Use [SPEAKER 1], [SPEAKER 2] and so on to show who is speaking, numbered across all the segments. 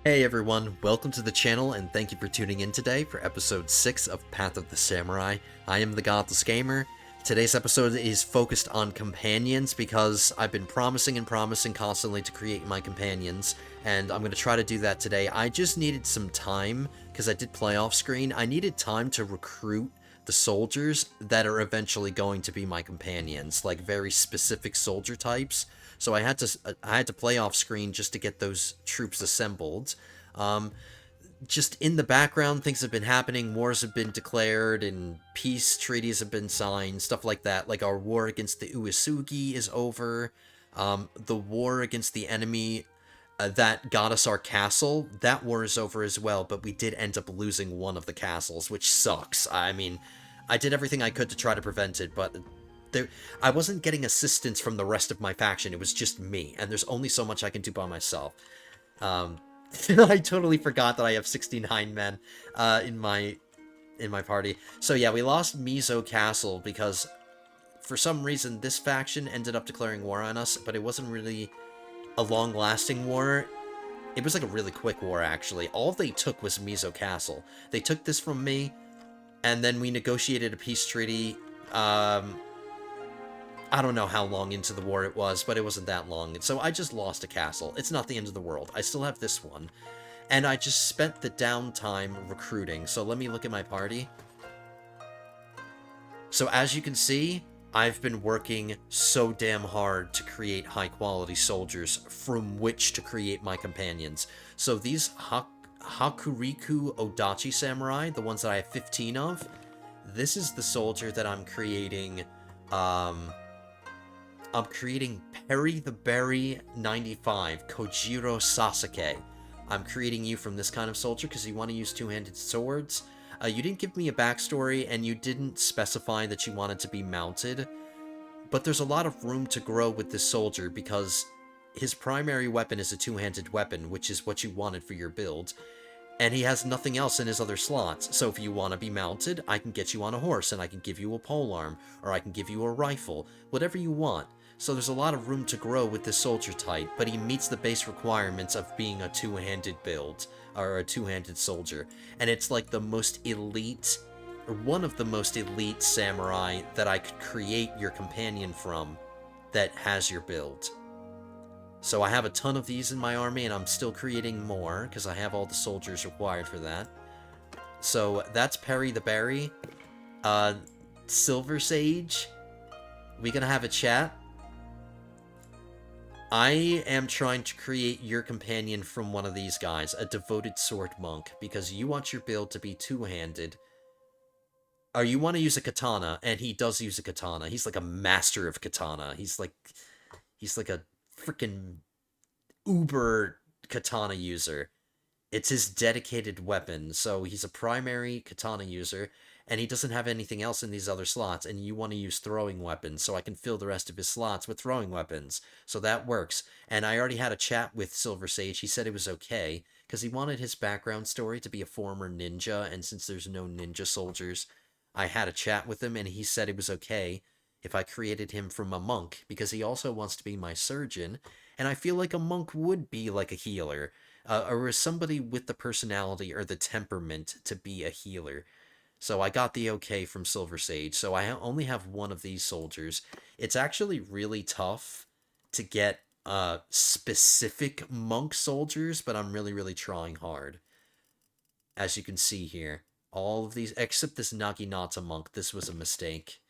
[SPEAKER 1] Hey everyone, welcome to the channel and thank you for tuning in today for episode 6 of Path of the Samurai. I am the Godless Gamer. Today's episode is focused on companions because I've been promising and promising constantly to create my companions, and I'm going to try to do that today. I just needed some time, because I did play off screen, I needed time to recruit the soldiers that are eventually going to be my companions, like very specific soldier types. So I had to play off screen just to get those troops assembled. Um, just in the background, things have been happening. Wars have been declared, and peace treaties have been signed. Stuff like that. Like our war against the Uesugi is over. The war against the enemy that got us our castle, that war is over as well. But we did end up losing one of the castles, which sucks. I mean, I did everything I could to try to prevent it, but I wasn't getting assistance from the rest of my faction. It was just me, and there's only so much I can do by myself. Um, I totally forgot that I have 69 men in my party. So yeah, we lost Mizo Castle because for some reason this faction ended up declaring war on us, but it wasn't really a long-lasting war. It was like a really quick war, actually. All they took was Mizo Castle. They took this from me, and then we negotiated a peace treaty. I don't know how long into the war it was, but it wasn't that long. So I just lost a castle. It's not the end of the world. I still have this one. And I just spent the downtime recruiting. So let me look at my party. So as you can see, I've been working so damn hard to create high-quality soldiers from which to create my companions. So these Hakuriku Odachi Samurai, the ones that I have 15 of, this is the soldier that I'm creating. I'm creating Perry the Berry 95, Kojiro Sasuke. I'm creating you from this kind of soldier because you want to use two-handed swords. You didn't give me a backstory, and you didn't specify that you wanted to be mounted. But there's a lot of room to grow with this soldier because his primary weapon is a two-handed weapon, which is what you wanted for your build. And he has nothing else in his other slots. So if you want to be mounted, I can get you on a horse, and I can give you a polearm, or I can give you a rifle, whatever you want. So there's a lot of room to grow with this soldier type, but he meets the base requirements of being a two-handed build, or a two-handed soldier. And it's like the most elite, or one of the most elite samurai that I could create your companion from that has your build. So I have a ton of these in my army, and I'm still creating more, because I have all the soldiers required for that. So that's Perry the Berry. Silver Sage, we gonna have a chat? I am trying to create your companion from one of these guys, a devoted sword monk, because you want your build to be two-handed. Or you want to use a katana, and he does use a katana. He's like a master of katana. He's like a freaking uber katana user. It's his dedicated weapon, so he's a primary katana user, and he doesn't have anything else in these other slots, and you want to use throwing weapons, so I can fill the rest of his slots with throwing weapons. So that works. And I already had a chat with Silver Sage. He said it was okay, because he wanted his background story to be a former ninja, and since there's no ninja soldiers, I had a chat with him, and he said it was okay if I created him from a monk, because he also wants to be my surgeon, and I feel like a monk would be like a healer, or as somebody with the personality or the temperament to be a healer. So I got the okay from Silver Sage, so I only have one of these soldiers. It's actually really tough to get specific monk soldiers, but I'm really, really trying hard. As you can see here, all of these, except this Naginata monk, this was a mistake.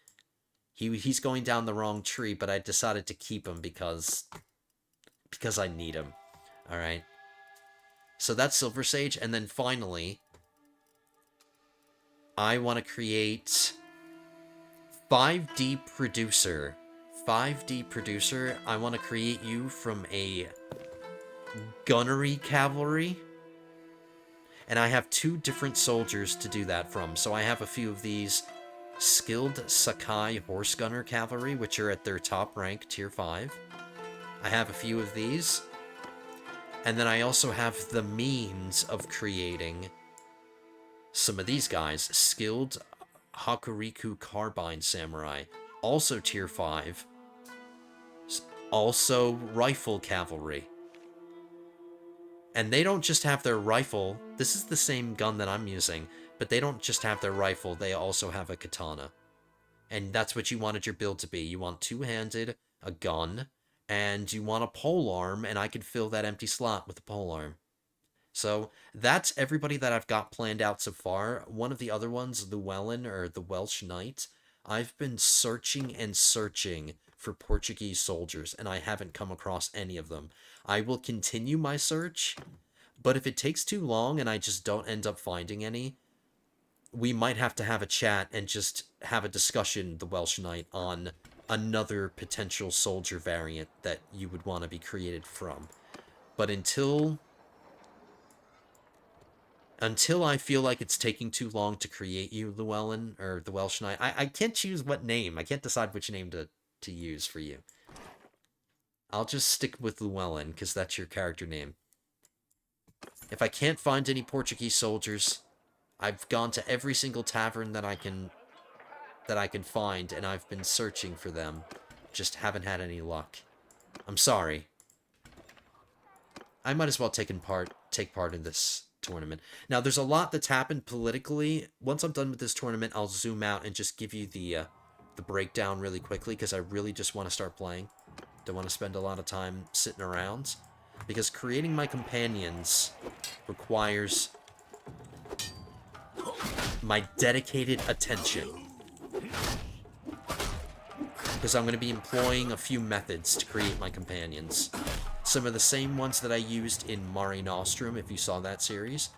[SPEAKER 1] He's going down the wrong tree, but I decided to keep him because I need him. Alright. So that's Silver Sage, and then finally, I want to create 5D Producer. 5D Producer, I want to create you from a gunnery cavalry. And I have two different soldiers to do that from. So I have a few of these skilled Sakai horse gunner cavalry, which are at their top rank, tier 5. I have a few of these. And then I also have the means of creating some of these guys. Skilled Hakuriku Carbine Samurai, also tier 5. Also rifle cavalry. And they don't just have their rifle. This is the same gun that I'm using, but they don't just have their rifle, they also have a katana. And that's what you wanted your build to be. You want two-handed, a gun, and you want a polearm, and I can fill that empty slot with a polearm. So that's everybody that I've got planned out so far. One of the other ones, Llewellyn, or the Welsh Knight, I've been searching and searching for Portuguese soldiers, and I haven't come across any of them. I will continue my search, but if it takes too long and I just don't end up finding any, we might have to have a chat and just have a discussion, the Welsh Knight, on another potential soldier variant that you would want to be created from. But until I feel like it's taking too long to create you, Llewellyn, or the Welsh Knight, I can't choose what name. I can't decide which name to use for you. I'll just stick with Llewellyn, because that's your character name. If I can't find any Portuguese soldiers, I've gone to every single tavern that I can find, and I've been searching for them. Just haven't had any luck. I'm sorry. I might as well take part in this tournament. Now, there's a lot that's happened politically. Once I'm done with this tournament, I'll zoom out and just give you the breakdown really quickly, because I really just want to start playing. Don't want to spend a lot of time sitting around, because creating my companions requires my dedicated attention. Because I'm going to be employing a few methods to create my companions. Some of the same ones that I used in Mare Nostrum, if you saw that series.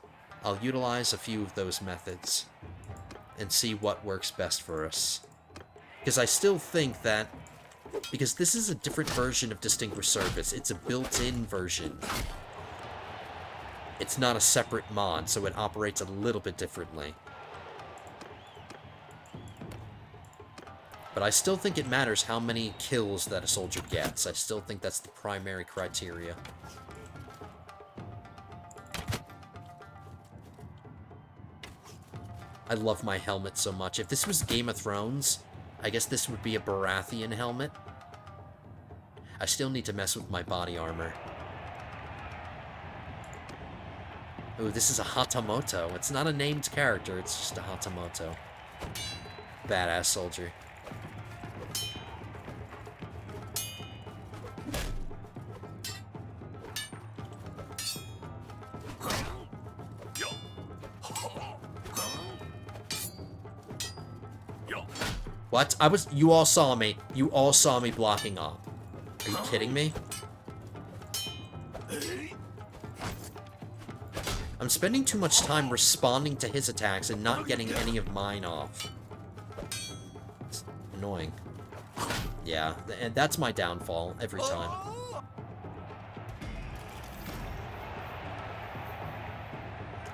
[SPEAKER 1] I'll utilize a few of those methods and see what works best for us. Because I still think that, because this is a different version of Distinguished Service, it's a built-in version. It's not a separate mod, so it operates a little bit differently. But I still think it matters how many kills that a soldier gets. I still think that's the primary criteria. I love my helmet so much. If this was Game of Thrones, I guess this would be a Baratheon helmet. I still need to mess with my body armor. Ooh, this is a Hatamoto. It's not a named character, it's just a Hatamoto. Badass soldier. What? You all saw me. You all saw me blocking up. Are you kidding me? I'm spending too much time responding to his attacks and not getting any of mine off. It's annoying. Yeah, and that's my downfall every time.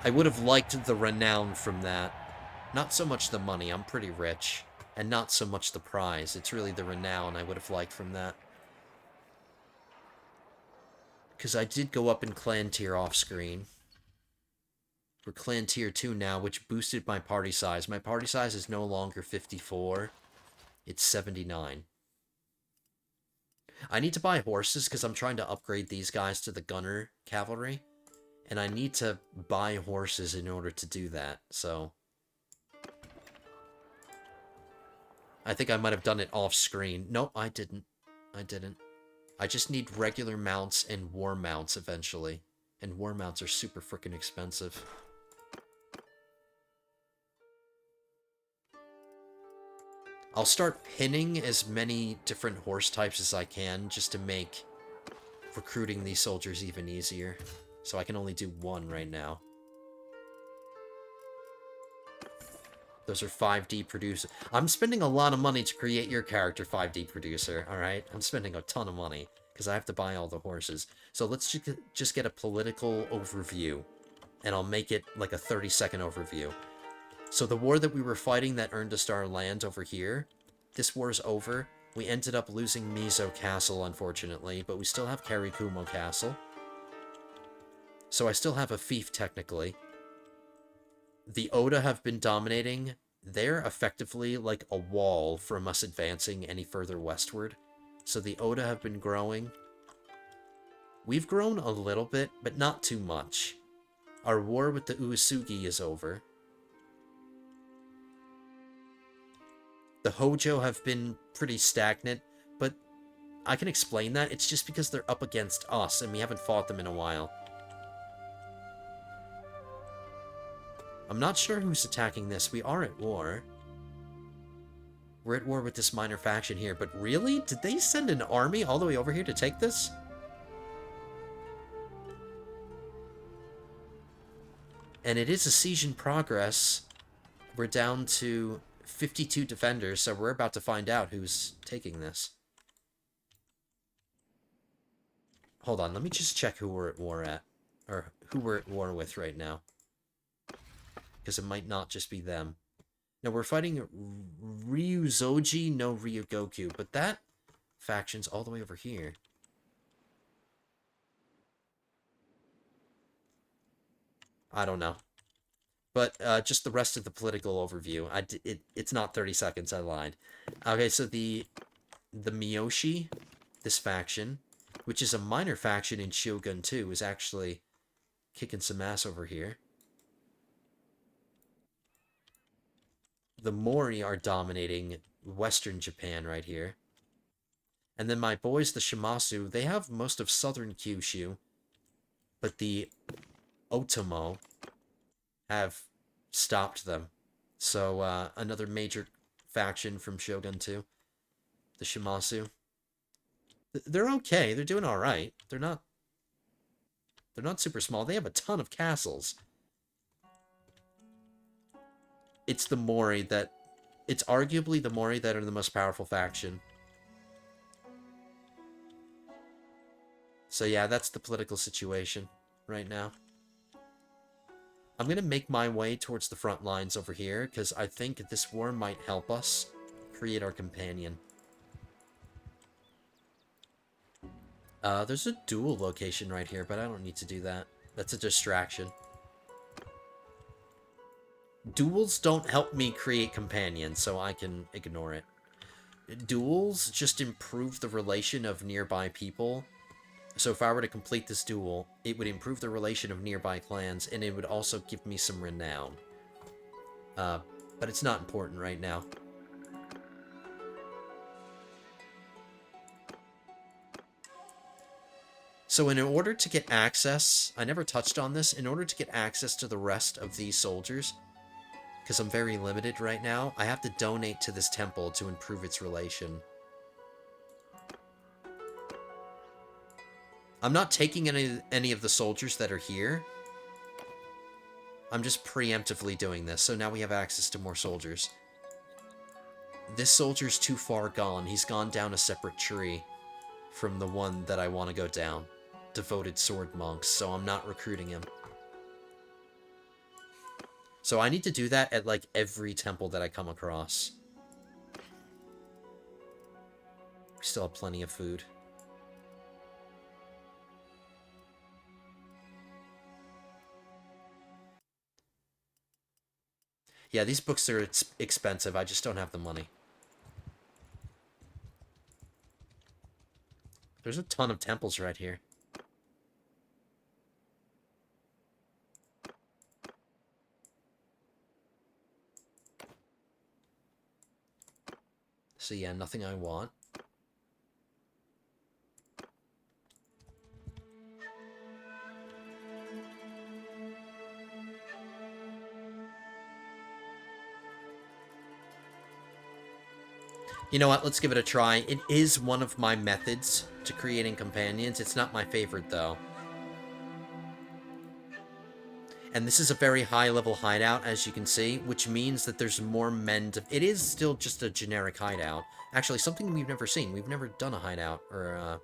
[SPEAKER 1] I would have liked the renown from that. Not so much the money, I'm pretty rich. And not so much the prize, it's really the renown I would have liked from that. Because I did go up in clan tier off screen. We're clan tier 2 now, which boosted my party size. My party size is no longer 54, it's 79. I need to buy horses because I'm trying to upgrade these guys to the gunner cavalry. And I need to buy horses in order to do that, so... I think I might have done it off screen. Nope, I didn't. I just need regular mounts and war mounts eventually. And war mounts are super freaking expensive. I'll start pinning as many different horse types as I can just to make recruiting these soldiers even easier. So I can only do one right now. Those are 5D producer. I'm spending a lot of money to create your character, 5D producer, alright? I'm spending a ton of money, because I have to buy all the horses. So let's just get a political overview, and I'll make it like a 30-second overview. So the war that we were fighting that earned us our land over here, this war is over. We ended up losing Mizo Castle, unfortunately, but we still have Karikumo Castle. So I still have a fief, technically. The Oda have been dominating. They're effectively like a wall from us advancing any further westward. So the Oda have been growing. We've grown a little bit, but not too much. Our war with the Uesugi is over. The Hojo have been pretty stagnant, but I can explain that. It's just because they're up against us, and we haven't fought them in a while. I'm not sure who's attacking this. We are at war. We're at war with this minor faction here, but really? Did they send an army all the way over here to take this? And it is a siege in progress. We're down to 52 defenders, so we're about to find out who's taking this. Hold on, let me just check who we're at war at. Or who we're at war with right now. Because it might not just be them. Now, we're fighting Ryuzoji no Ryugoku, but that faction's all the way over here. I don't know. But just the rest of the political overview. It's not 30 seconds, I lied. Okay, so the Miyoshi, this faction, which is a minor faction in Shogun 2, is actually kicking some ass over here. The Mori are dominating western Japan right here. And then my boys, the Shimazu, they have most of southern Kyushu, but the Otomo have stopped them. So, another major faction from Shogun 2, the Shimazu. They're okay. They're doing alright. They're not super small. They have a ton of castles. It's the Mori that... It's arguably the Mori that are the most powerful faction. So yeah, that's the political situation right now. I'm going to make my way towards the front lines over here, because I think this war might help us create our companion. There's a dual location right here, but I don't need to do that. That's a distraction. Duels don't help me create companions, so I can ignore it. Duels just improve the relation of nearby people. So if I were to complete this duel, it would improve the relation of nearby clans, and it would also give me some renown. But it's not important right now. So in order to get access, I never touched on this, in order to get access to the rest of these soldiers, because I'm very limited right now, I have to donate to this temple to improve its relation. I'm not taking any of the soldiers that are here. I'm just preemptively doing this, so now we have access to more soldiers. This soldier's too far gone. He's gone down a separate tree from the one that I want to go down. Devoted sword monks, so I'm not recruiting him. So I need to do that at, like, every temple that I come across. We still have plenty of food. Yeah, these books are expensive. I just don't have the money. There's a ton of temples right here. So yeah, nothing I want. You know what, let's give it a try. It is one of my methods to creating companions. It's not my favorite, though. And this is a very high-level hideout, as you can see, which means that there's more men to... It is still just a generic hideout. Actually, something we've never seen. We've never done a hideout, or,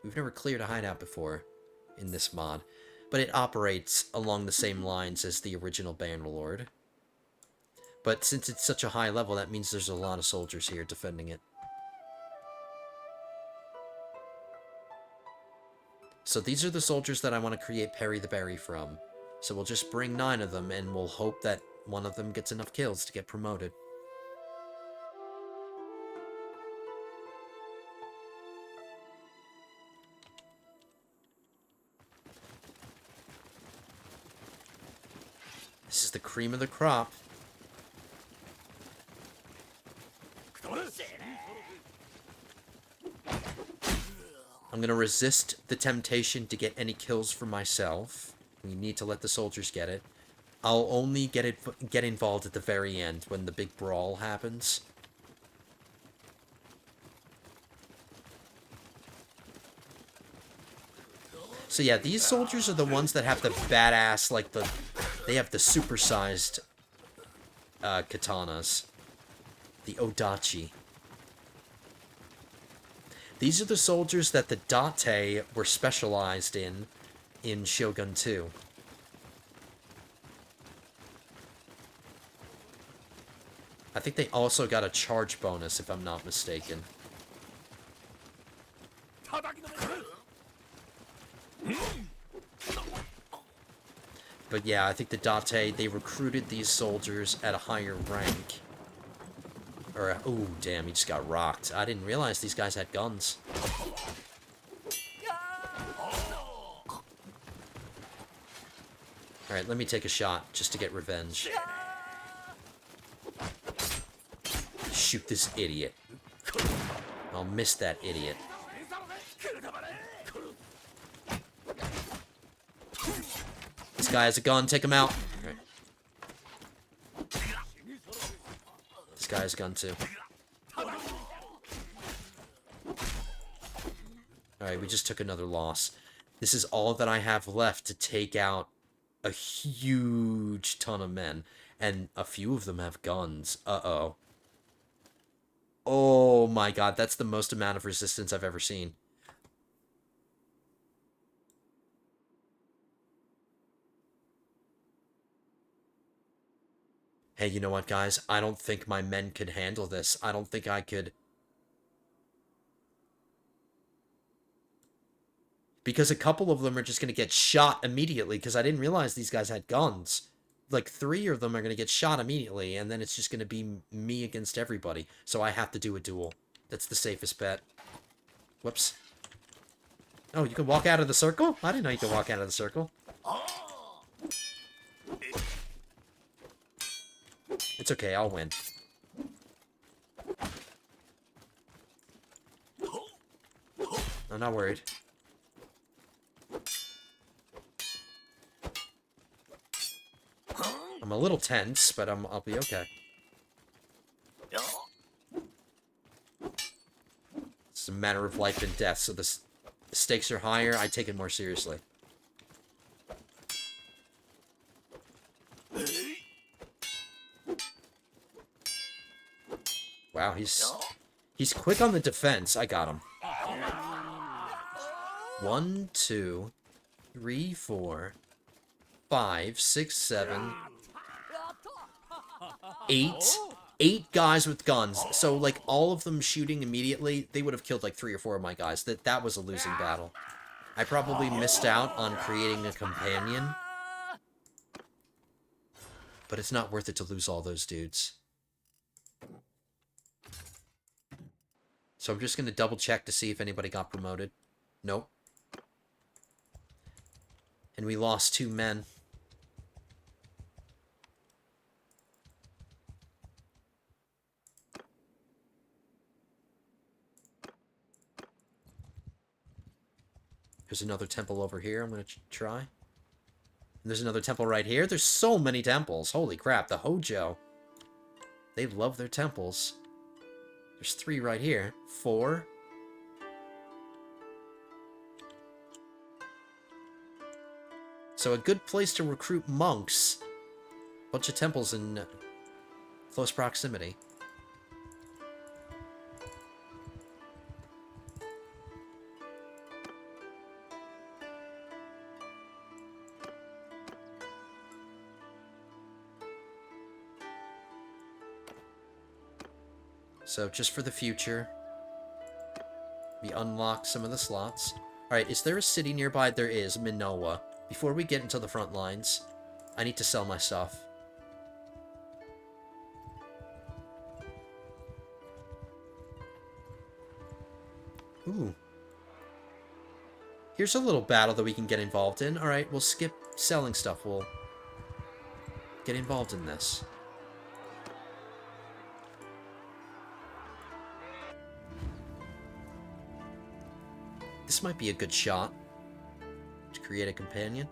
[SPEAKER 1] we've never cleared a hideout before in this mod. But it operates along the same lines as the original Bannerlord. But since it's such a high level, that means there's a lot of soldiers here defending it. So these are the soldiers that I want to create Parry the Berry from. So we'll just bring 9 of them, and we'll hope that one of them gets enough kills to get promoted. This is the cream of the crop. I'm gonna resist the temptation to get any kills for myself. We need to let the soldiers get it. I'll only get involved at the very end when the big brawl happens. So yeah, these soldiers are the ones that have the badass, like they have the supersized katanas. The odachi. These are the soldiers that the date were specialized in Shogun 2. I think they also got a charge bonus, if I'm not mistaken. But yeah, I think the date, they recruited these soldiers at a higher rank. Or, ooh, damn, he just got rocked. I didn't realize these guys had guns. Alright, let me take a shot, just to get revenge. Shoot this idiot. I'll miss that idiot. This guy has a gun, take him out. Right. This guy has a gun too. Alright, we just took another loss. This is all that I have left to take out a huge ton of men. And a few of them have guns. Uh-oh. Oh my god, that's the most amount of resistance I've ever seen. Hey, you know what, guys? I don't think my men could handle this. I don't think I could. Because a couple of them are just going to get shot immediately, because I didn't realize these guys had guns. Like, 3 of them are going to get shot immediately, and then it's just going to be me against everybody. So I have to do a duel. That's the safest bet. Whoops. Oh, you can walk out of the circle? I didn't know you could walk out of the circle. It's okay, I'll win. I'm not worried. I'm a little tense, but I'll be okay. It's a matter of life and death, so the stakes are higher, I take it more seriously. Wow, he's quick on the defense. I got him. 1, 2, 3, 4, 5, 6, 7, 8. 8 guys with guns. So, like, all of them shooting immediately, they would have killed, like, 3 or 4 of my guys. That was a losing battle. I probably missed out on creating a companion. But it's not worth it to lose all those dudes. So I'm just going to double check to see if anybody got promoted. Nope. And we lost 2 men. There's another temple over here I'm going to try. And there's another temple right here. There's so many temples. Holy crap, the Hojo. They love their temples. There's 3 right here. 4. So a good place to recruit monks. Bunch of temples in close proximity. So, just for the future, we unlock some of the slots. Alright, is there a city nearby? There is, Minowa. Before we get into the front lines, I need to sell my stuff. Ooh. Here's a little battle that we can get involved in. Alright, we'll skip selling stuff. We'll get involved in this. This might be a good shot to create a companion.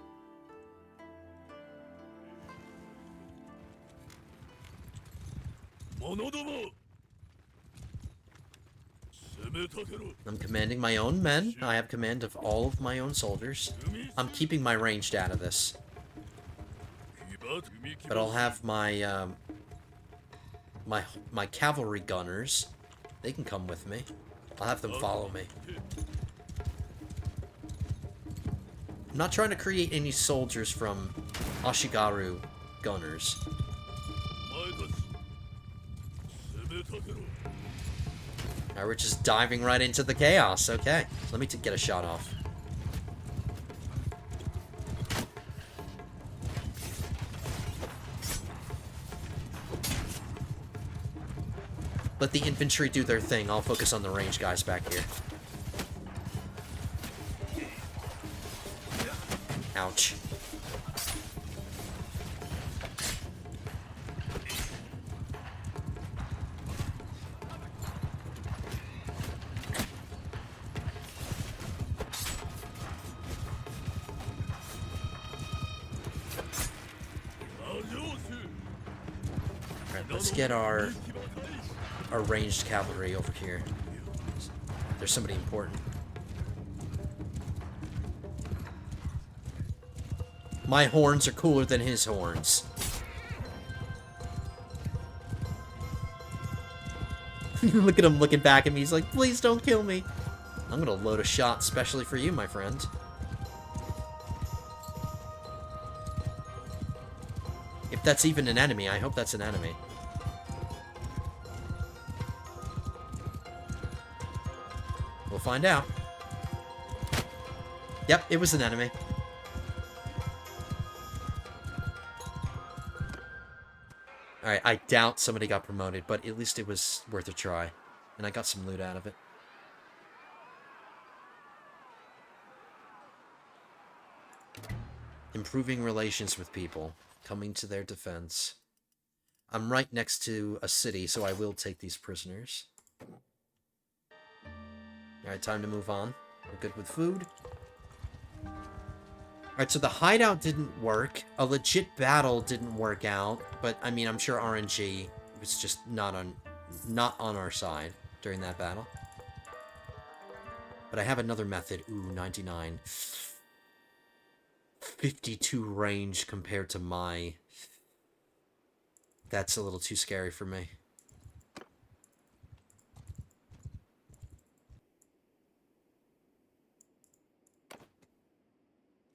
[SPEAKER 1] I'm commanding my own men. I have command of all of my own soldiers. I'm keeping my ranged out of this. But I'll have my, my cavalry gunners. They can come with me. I'll have them follow me. I'm not trying to create any soldiers from Ashigaru gunners. Alright, we're just diving right into the chaos. Okay, let me get a shot off. Let the infantry do their thing. I'll focus on the ranged guys back here. Ouch. Alright, let's get our ranged cavalry over here. There's somebody important. My horns are cooler than his horns. Look at him looking back at me. He's like, please don't kill me. I'm gonna load a shot specially for you, my friend. If that's even an enemy, I hope that's an enemy. We'll find out. Yep, it was an enemy. Alright, I doubt somebody got promoted, but at least it was worth a try. And I got some loot out of it. Improving relations with people. Coming to their defense. I'm right next to a city, so I will take these prisoners. Alright, time to move on. We're good with food. Alright, so the hideout didn't work. A legit battle didn't work out. But, I mean, I'm sure RNG was just not on our side during that battle. But I have another method. Ooh, 99. 52 range compared to my... That's a little too scary for me.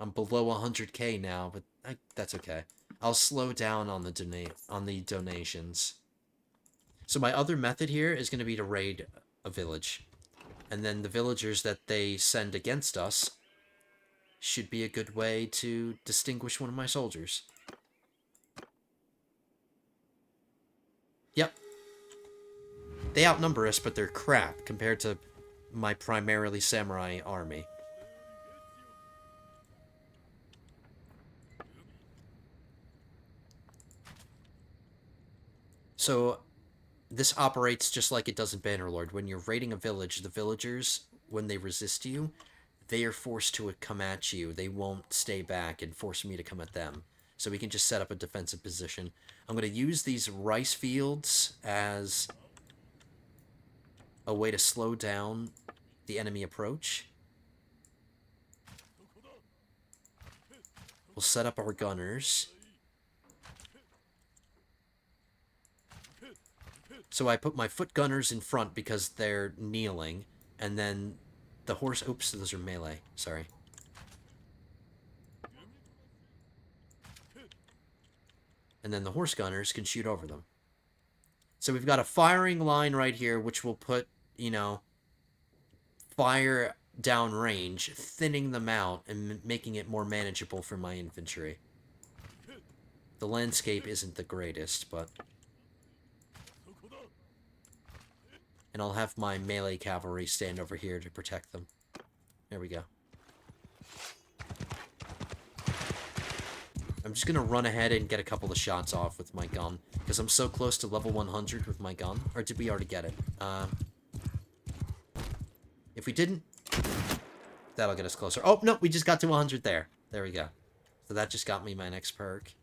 [SPEAKER 1] I'm below 100k now, but that's okay. I'll slow down on the donations. So my other method here is going to be to raid a village. And then the villagers that they send against us should be a good way to distinguish one of my soldiers. Yep. They outnumber us, but they're crap compared to my primarily samurai army. So, this operates just like it does in Bannerlord. When you're raiding a village, the villagers, when they resist you, they are forced to come at you. They won't stay back and force me to come at them. So we can just set up a defensive position. I'm going to use these rice fields as a way to slow down the enemy approach. We'll set up our gunners. So I put my foot gunners in front because they're kneeling, and then the horse... Oops, those are melee. Sorry. And then the horse gunners can shoot over them. So we've got a firing line right here, which will put, you know, fire down range, thinning them out, and making it more manageable for my infantry. The landscape isn't the greatest, but... And I'll have my melee cavalry stand over here to protect them. There we go. I'm just gonna run ahead and get a couple of shots off with my gun, because I'm so close to level 100 with my gun. Or did we already get it? If we didn't, that'll get us closer. Oh, no, we just got to 100 there. There we go. So that just got me my next perk.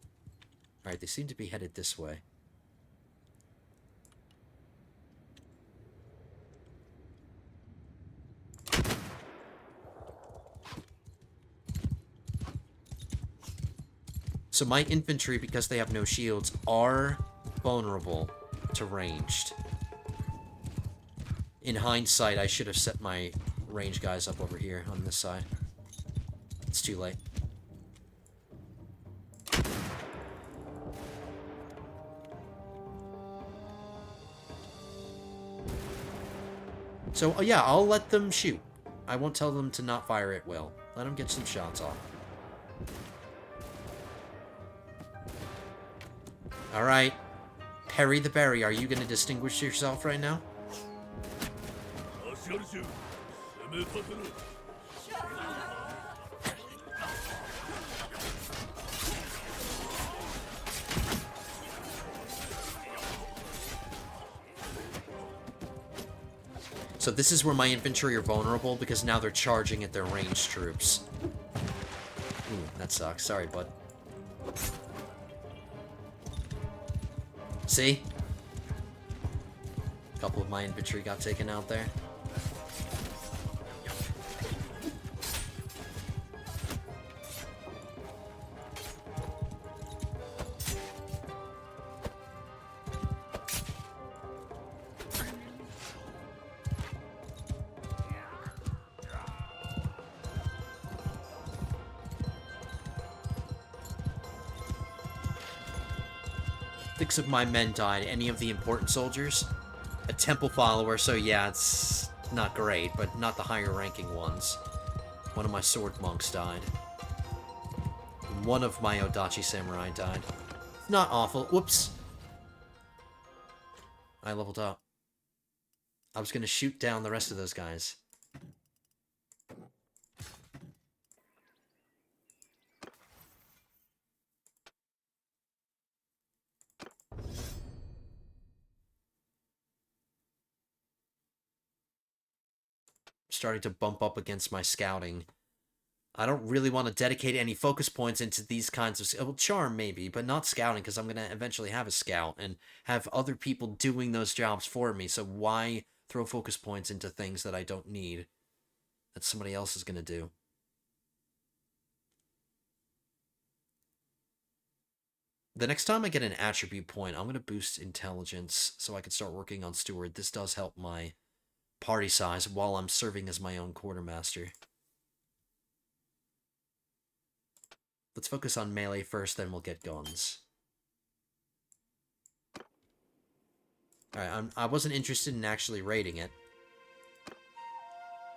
[SPEAKER 1] Alright, they seem to be headed this way. So my infantry, because they have no shields, are vulnerable to ranged. In hindsight, I should have set my range guys up over here on this side. It's too late. So, yeah, I'll let them shoot. I won't tell them to not fire at will. Let them get some shots off. Alright. Perry the Berry, are you going to distinguish yourself right now? So this is where my infantry are vulnerable, because now they're charging at their ranged troops. Ooh, that sucks. Sorry, bud. See? A couple of my infantry got taken out there. Six of my men died. Any of the important soldiers? A temple follower, so yeah, it's not great, but not the higher ranking ones. One of my sword monks died. One of my Odachi samurai died. Not awful. Whoops. I leveled up. I was gonna shoot down the rest of those guys. Starting to bump up against my scouting. I don't really want to dedicate any focus points into these kinds of... Well, charm, maybe, but not scouting, because I'm going to eventually have a scout and have other people doing those jobs for me, so why throw focus points into things that I don't need, that somebody else is going to do? The next time I get an attribute point, I'm going to boost intelligence so I can start working on steward. This does help my party size while I'm serving as my own quartermaster. Let's focus on melee first, then we'll get guns. Alright, I wasn't interested in actually raiding it.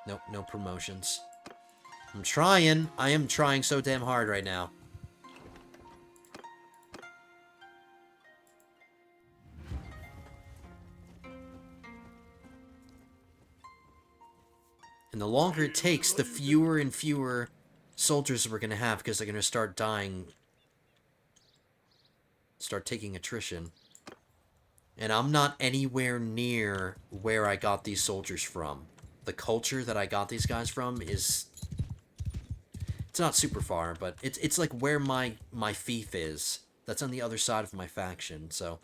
[SPEAKER 1] Nope, no promotions. I'm trying. I am trying so damn hard right now. And the longer it takes, the fewer and fewer soldiers we're going to have, because they're going to start dying. Start taking attrition. And I'm not anywhere near where I got these soldiers from. The culture that I got these guys from is... It's not super far, but it's like where my fief is. That's on the other side of my faction, so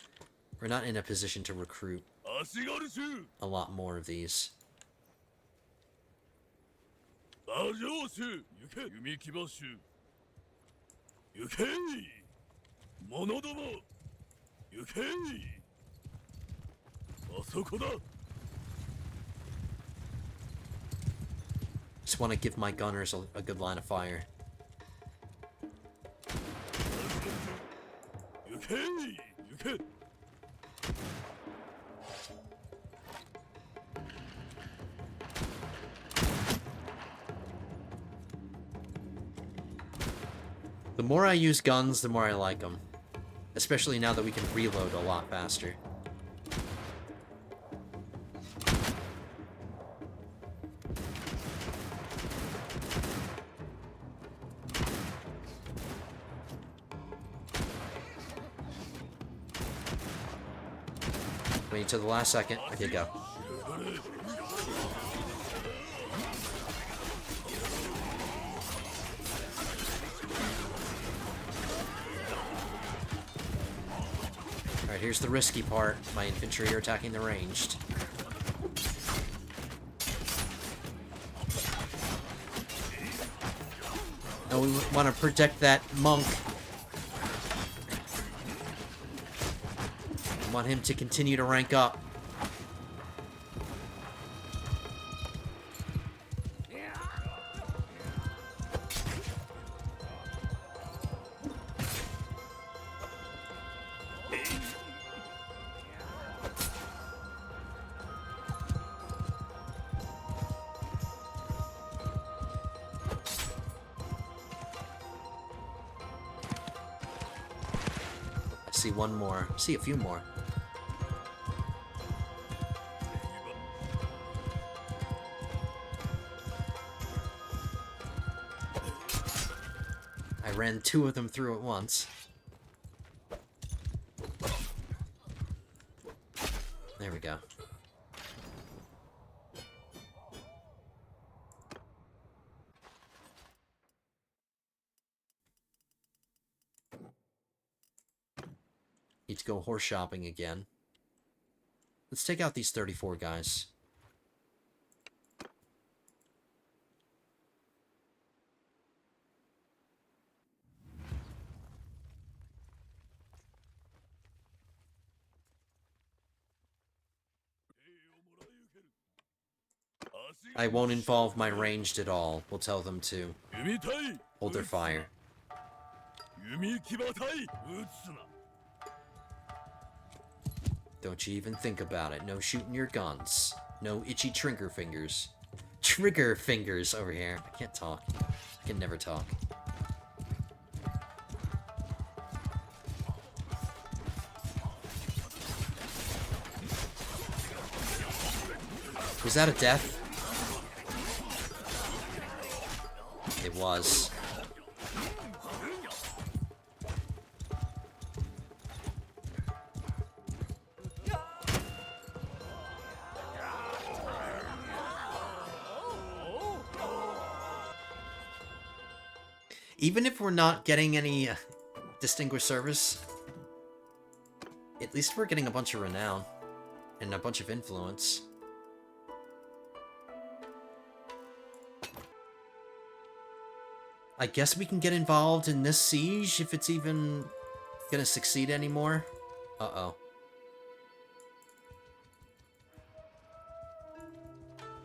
[SPEAKER 1] we're not in a position to recruit a lot more of these. Just want to give my gunners a good line of fire. The more I use guns, the more I like them. Especially now that we can reload a lot faster. Wait till the last second. Okay, go. Alright, here's the risky part. My infantry are attacking the ranged. And we want to protect that monk. We want him to continue to rank up. See one more. See a few more. I ran two of them through at once. There we go. Need to go horse shopping again. Let's take out these 34 guys. I won't involve my ranged at all. We'll tell them to hold their fire. Don't you even think about it. No shooting your guns. No itchy trigger fingers. Trigger fingers over here. I can't talk. I can never talk. Was that a death? It was. Even if we're not getting any distinguished service, at least we're getting a bunch of renown and a bunch of influence. I guess we can get involved in this siege if it's even gonna succeed anymore. Uh-oh.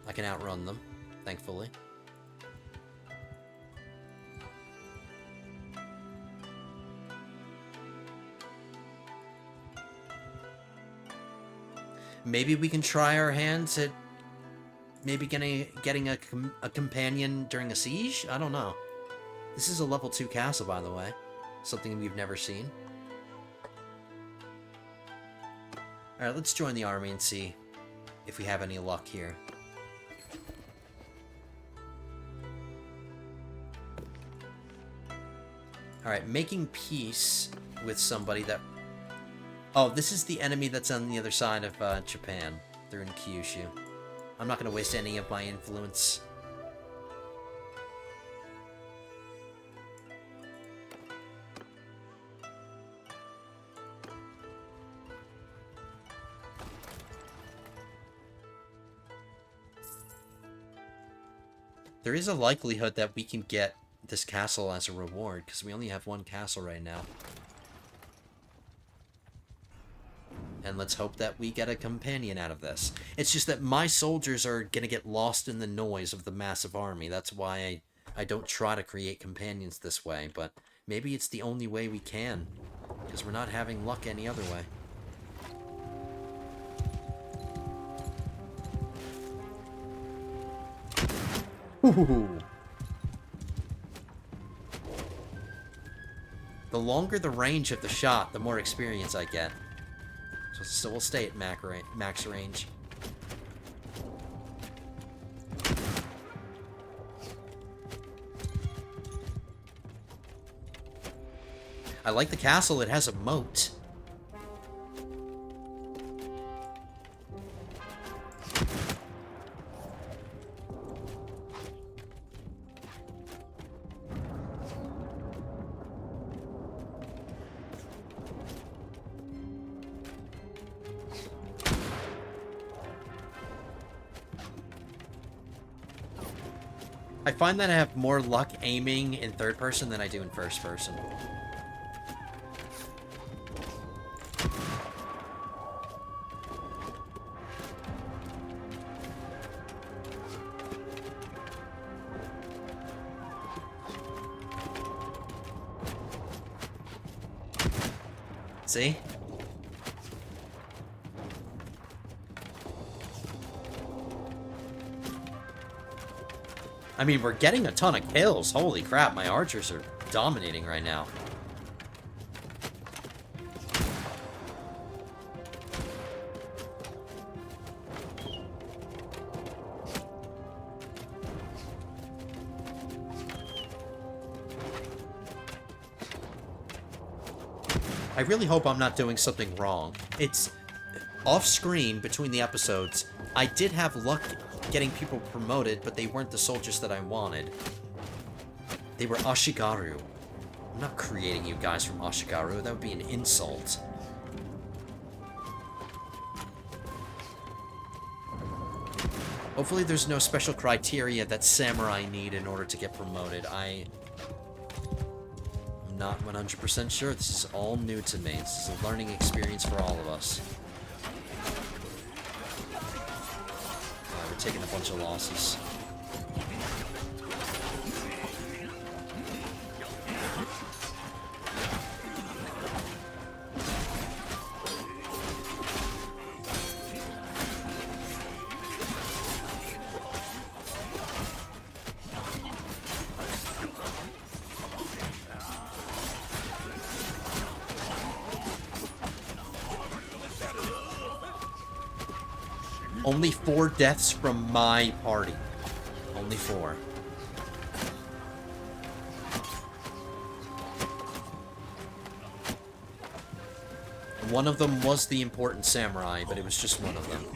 [SPEAKER 1] I can outrun them, thankfully. Maybe we can try our hands at maybe getting a companion during a siege? I don't know. This is a level 2 castle, by the way. Something we've never seen. Alright, let's join the army and see if we have any luck here. Alright, making peace with somebody that... Oh, this is the enemy that's on the other side of Japan. They're in Kyushu. I'm not going to waste any of my influence. There is a likelihood that we can get this castle as a reward, because we only have one castle right now. And let's hope that we get a companion out of this. It's just that my soldiers are going to get lost in the noise of the massive army. That's why I don't try to create companions this way, but maybe it's the only way we can, because we're not having luck any other way. Ooh. The longer the range of the shot, the more experience I get. So we'll stay at max range. I like the castle. It has a moat. I find that I have more luck aiming in third person than I do in first person. See? I mean, we're getting a ton of kills. Holy crap, my archers are dominating right now. I really hope I'm not doing something wrong. It's off-screen between the episodes. I did have luck getting people promoted, but they weren't the soldiers that I wanted. They were Ashigaru. I'm not creating you guys from Ashigaru. That would be an insult. Hopefully there's no special criteria that samurai need in order to get promoted. I'm not 100% sure. This is all new to me. This is a learning experience for all of us. We're taking a bunch of losses. Only 4 deaths from my party. Only 4. One of them was the important samurai, but it was just one of them.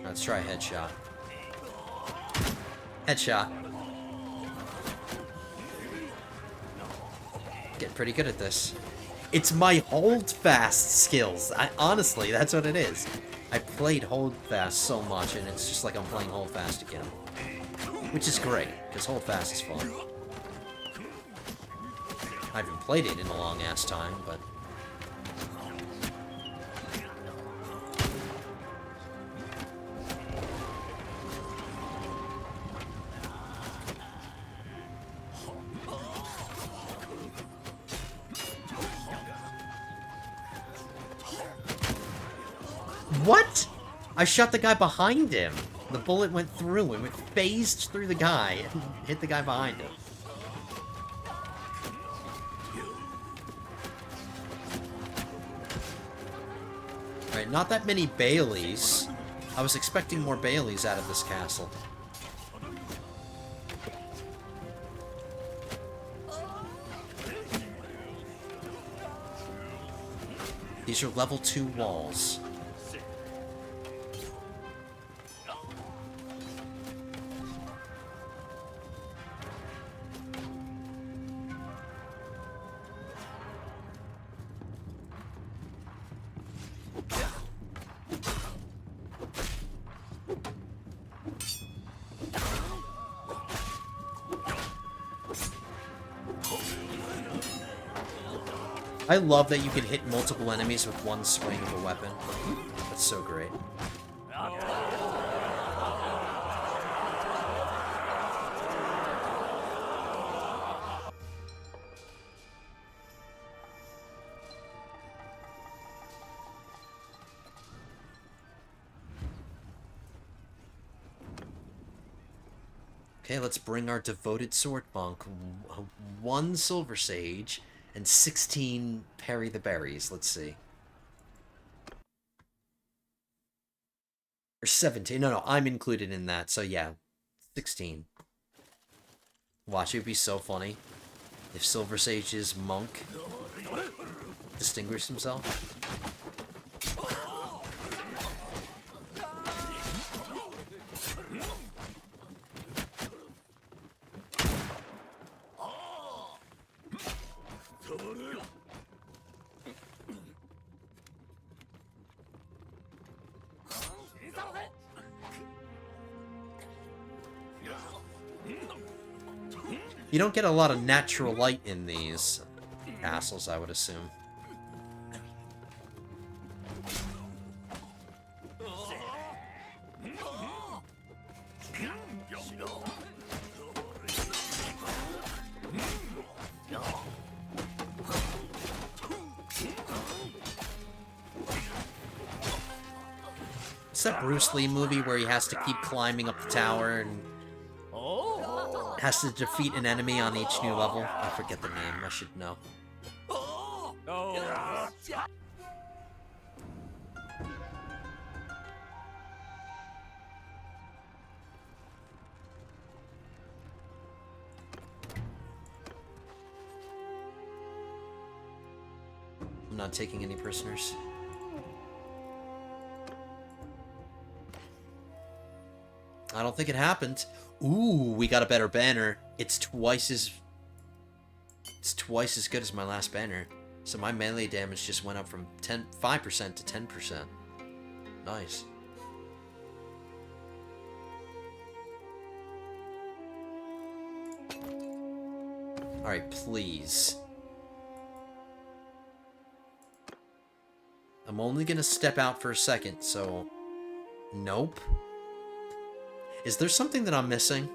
[SPEAKER 1] Let's try a headshot. Headshot. Getting pretty good at this. It's my hold fast skills. Honestly, that's what it is. I played hold fast so much, and it's just like I'm playing hold fast again. Which is great, because hold fast is fun. I haven't played it in a long ass time, but... What? I shot the guy behind him. The bullet went through him. It phased through the guy and hit the guy behind him. Alright, not that many Baileys. I was expecting more Baileys out of this castle. These are level 2 walls. I love that you can hit multiple enemies with one swing of a weapon. That's so great. Okay, let's bring our devoted sword monk 1 silver sage and 16 parry the berries. Let's see. Or 17. No, I'm included in that. So yeah, 16. Watch, it would be so funny if Silver Sage's monk distinguished himself. You don't get a lot of natural light in these castles, I would assume. It's that Bruce Lee movie where he has to keep climbing up the tower and has to defeat an enemy on each new level. I forget the name, I should know. I'm not taking any prisoners. I don't think it happened. Ooh, we got a better banner. It's twice as good as my last banner. So my melee damage just went up from 5% to 10%. Nice. Alright, please. I'm only gonna step out for a second, so... Nope. Is there something that I'm missing?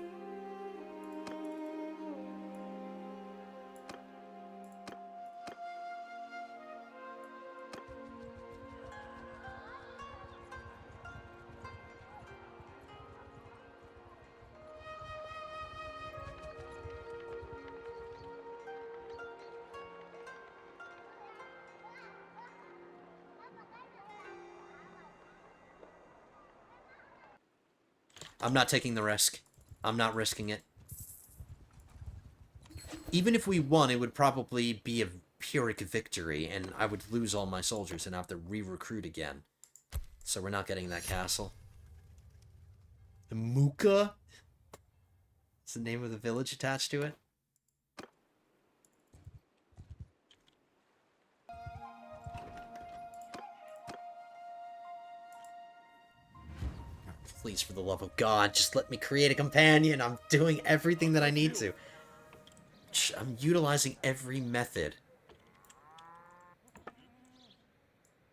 [SPEAKER 1] I'm not taking the risk. I'm not risking it. Even if we won, it would probably be a Pyrrhic victory, and I would lose all my soldiers and have to re-recruit again. So we're not getting that castle. The Muka? It's the name of the village attached to it? Please, for the love of God, just let me create a companion. I'm doing everything that I need to. I'm utilizing every method.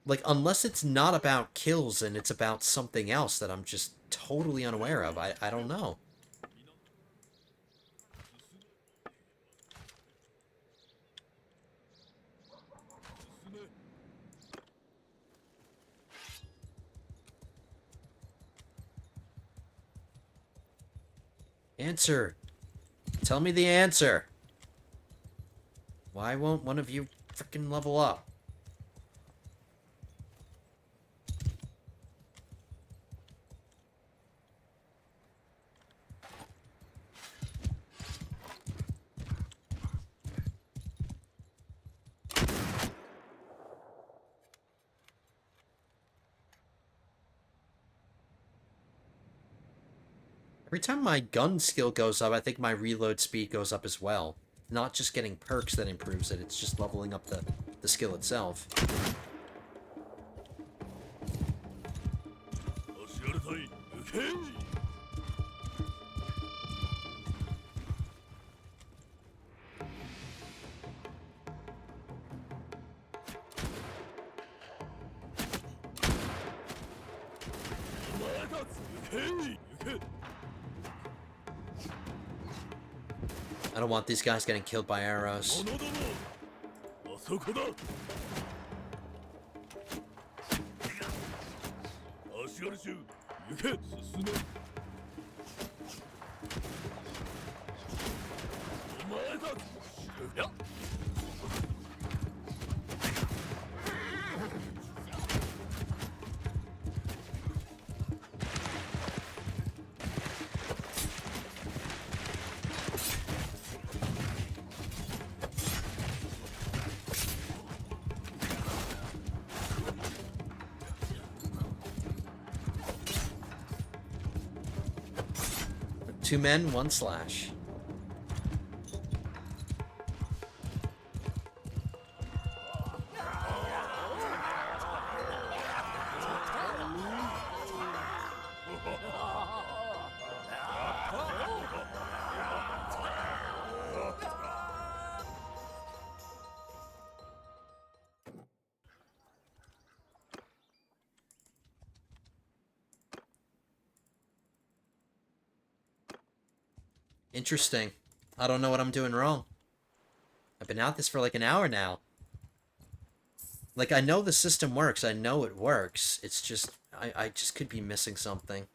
[SPEAKER 1] Like, unless it's not about kills and it's about something else that I'm just totally unaware of, I don't know. Answer. Tell me the answer. Why won't one of you frickin' level up? Every time my gun skill goes up, I think my reload speed goes up as well. Not just getting perks that improves it, it's just leveling up the skill itself. I don't want these guys getting killed by arrows. Two men, one slash. Interesting. I don't know what I'm doing wrong. I've been at this for like an hour now. Like, I know the system works. I know it works. It's just, I just could be missing something.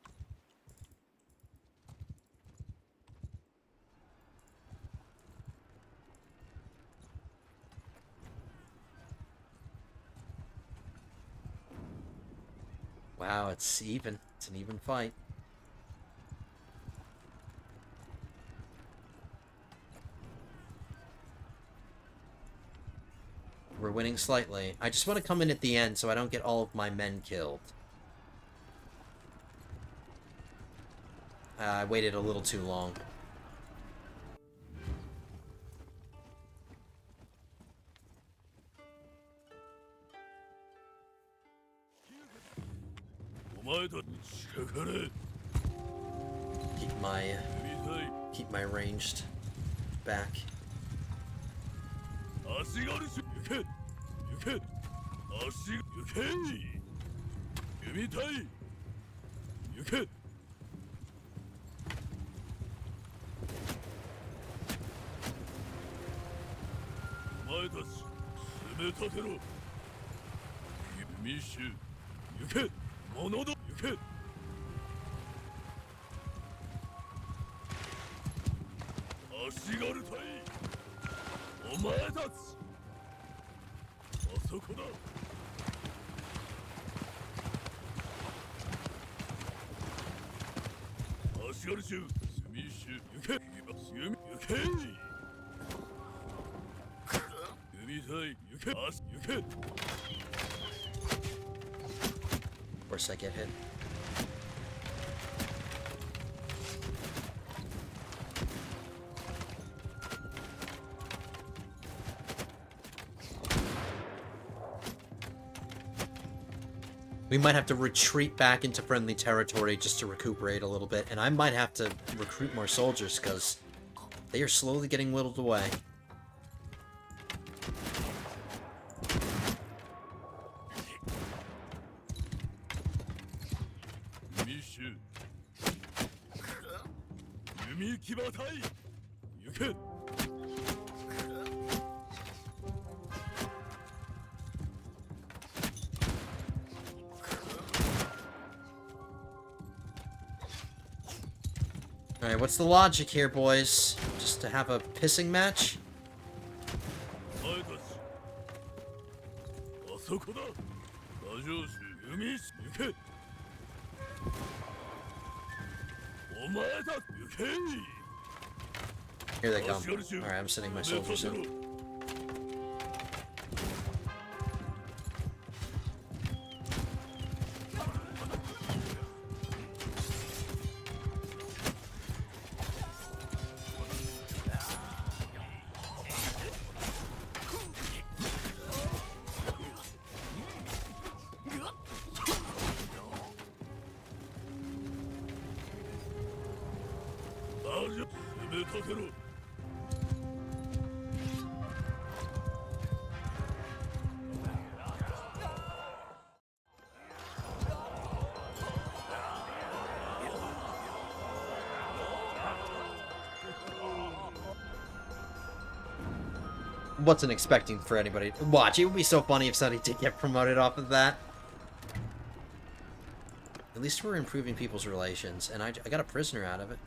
[SPEAKER 1] Wow, it's even. It's an even fight. We're winning slightly. I just want to come in at the end so I don't get all of my men killed. I waited a little too long. Keep my ranged back. Of course I get hit. We might have to retreat back into friendly territory just to recuperate a little bit, and I might have to recruit more soldiers, because they are slowly getting whittled away. Alright, what's the logic here, boys? Just to have a pissing match? Here they come. Alright, I'm sending my soldiers in. Wasn't expecting for anybody to watch. It would be so funny if somebody did get promoted off of that. At least we're improving people's relations, and I got a prisoner out of it.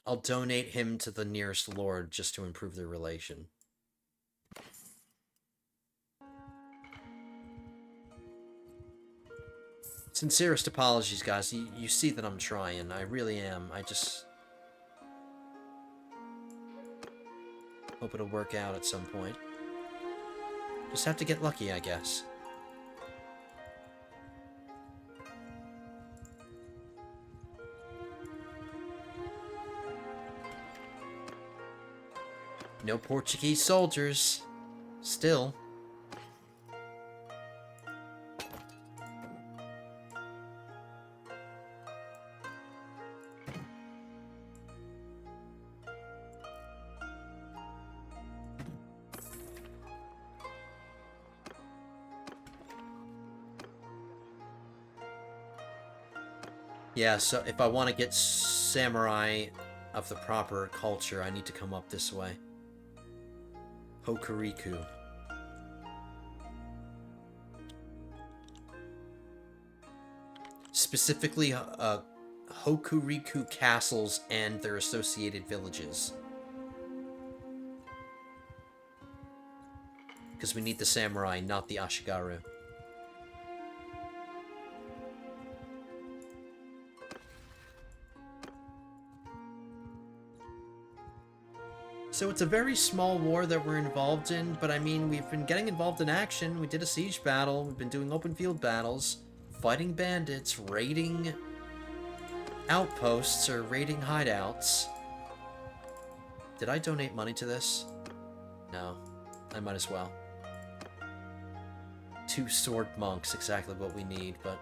[SPEAKER 1] I'll donate him to the nearest lord just to improve their relation. Sincerest apologies, guys. You see that I'm trying. I really am. I just hope it'll work out at some point. Just have to get lucky, I guess. No Portuguese soldiers. Still. Yeah, so if I want to get samurai of the proper culture, I need to come up this way. Hokuriku. Specifically, Hokuriku castles and their associated villages. Because we need the samurai, not the Ashigaru. So it's a very small war that we're involved in, but I mean, we've been getting involved in action. We did a siege battle, we've been doing open field battles, fighting bandits, raiding outposts, or raiding hideouts. Did I donate money to this? No. I might as well. 2 sword monks, exactly what we need, but...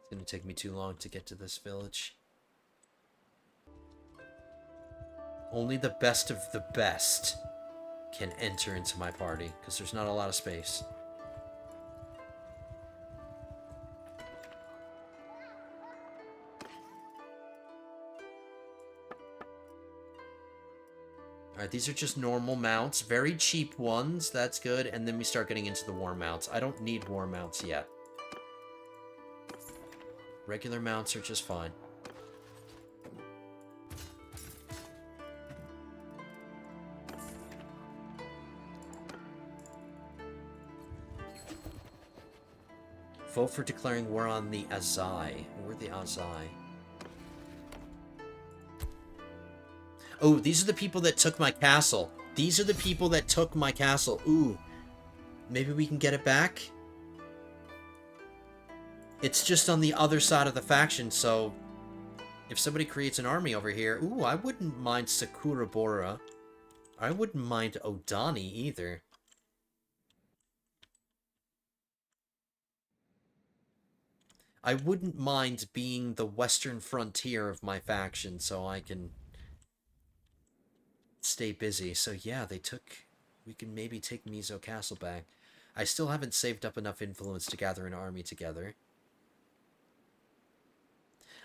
[SPEAKER 1] It's gonna take me too long to get to this village. Only the best of the best can enter into my party, because there's not a lot of space. Alright, these are just normal mounts. Very cheap ones, that's good. And then we start getting into the war mounts. I don't need war mounts yet. Regular mounts are just fine. Vote for declaring war on the Azai. Who are the Azai? Oh, these are the people that took my castle. These are the people that took my castle. Ooh. Maybe we can get it back? It's just on the other side of the faction, so... If somebody creates an army over here... Ooh, I wouldn't mind Sakurabora. I wouldn't mind Odani, either. I wouldn't mind being the western frontier of my faction, so I can... stay busy. So yeah, they took... We can maybe take Mizo Castle back. I still haven't saved up enough influence to gather an army together.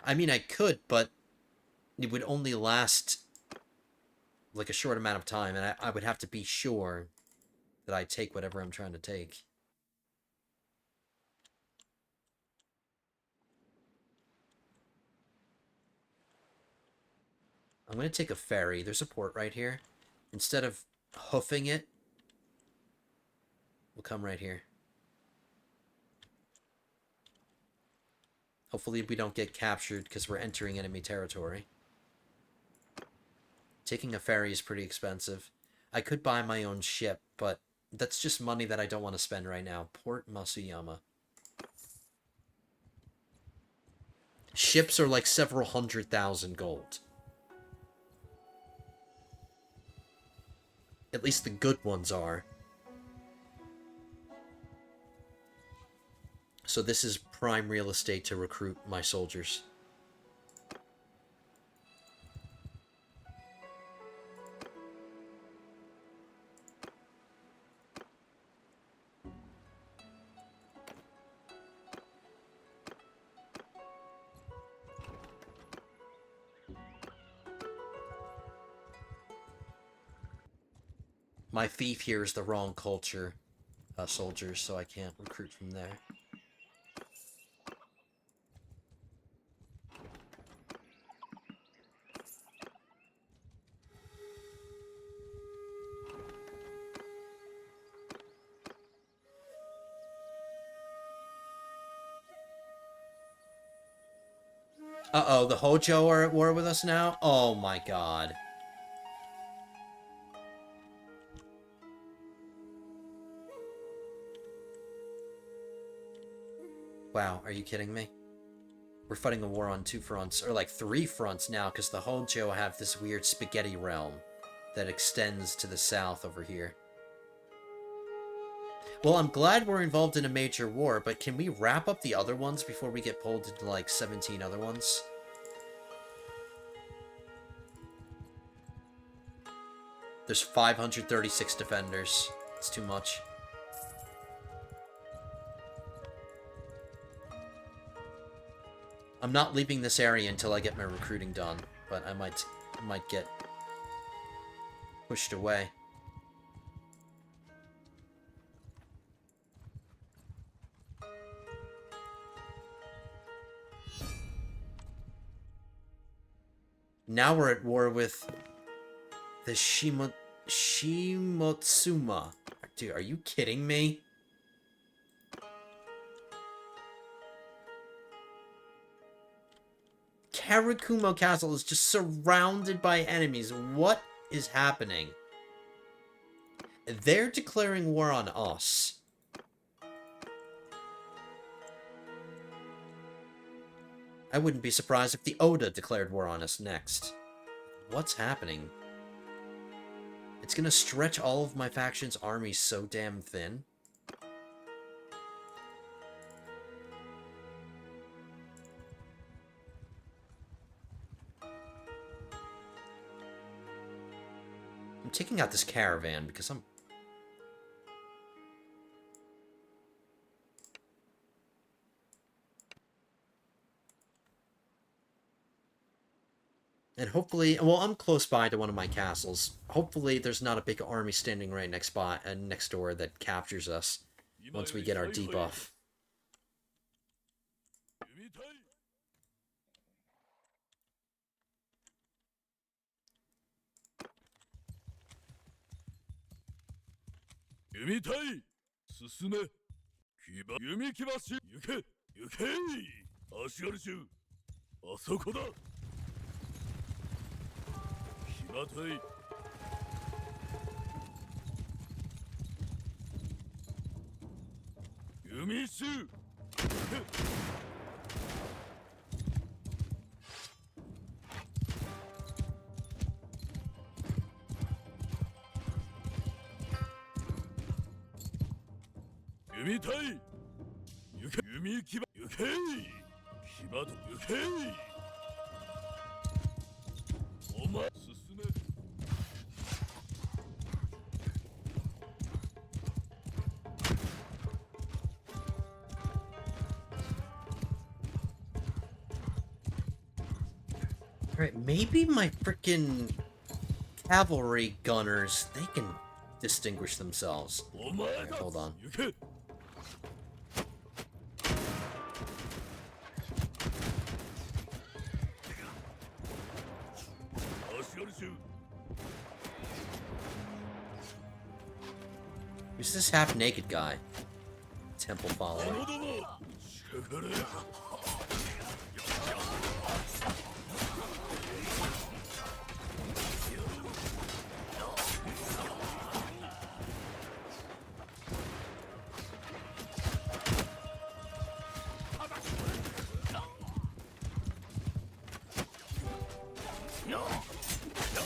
[SPEAKER 1] I mean, I could, but it would only last like a short amount of time, and I would have to be sure that I take whatever I'm trying to take. I'm going to take a ferry. There's a port right here. Instead of hoofing it, we'll come right here. Hopefully we don't get captured because we're entering enemy territory. Taking a ferry is pretty expensive. I could buy my own ship, but that's just money that I don't want to spend right now. Port Masuyama. Ships are like several 100,000 gold. At least the good ones are. So this is prime real estate to recruit my soldiers. My fief here is the wrong culture soldiers, so I can't recruit from there. Uh-oh, the Hojo are at war with us now? Oh my god. Wow, are you kidding me? We're fighting a war on 2 fronts, or like 3 fronts now, because the Hojo have this weird spaghetti realm that extends to the south over here. Well, I'm glad we're involved in a major war, but can we wrap up the other ones before we get pulled into, like, 17 other ones? There's 536 defenders. It's too much. I'm not leaving this area until I get my recruiting done, but I might get pushed away. Now we're at war with the Shimotsuma. Dude, are you kidding me? Karakumo Castle is just surrounded by enemies. What is happening? They're declaring war on us. I wouldn't be surprised if the Oda declared war on us next. What's happening? It's gonna stretch all of my faction's armies so damn thin. I'm taking out this caravan because I'm... And hopefully, well, I'm close by to one of my castles. Hopefully there's not a big army standing right next door that captures us once we get our debuff. Alright, maybe my frickin' cavalry gunners, they can distinguish themselves. Right, hold on. Who's this half-naked guy? Temple follower.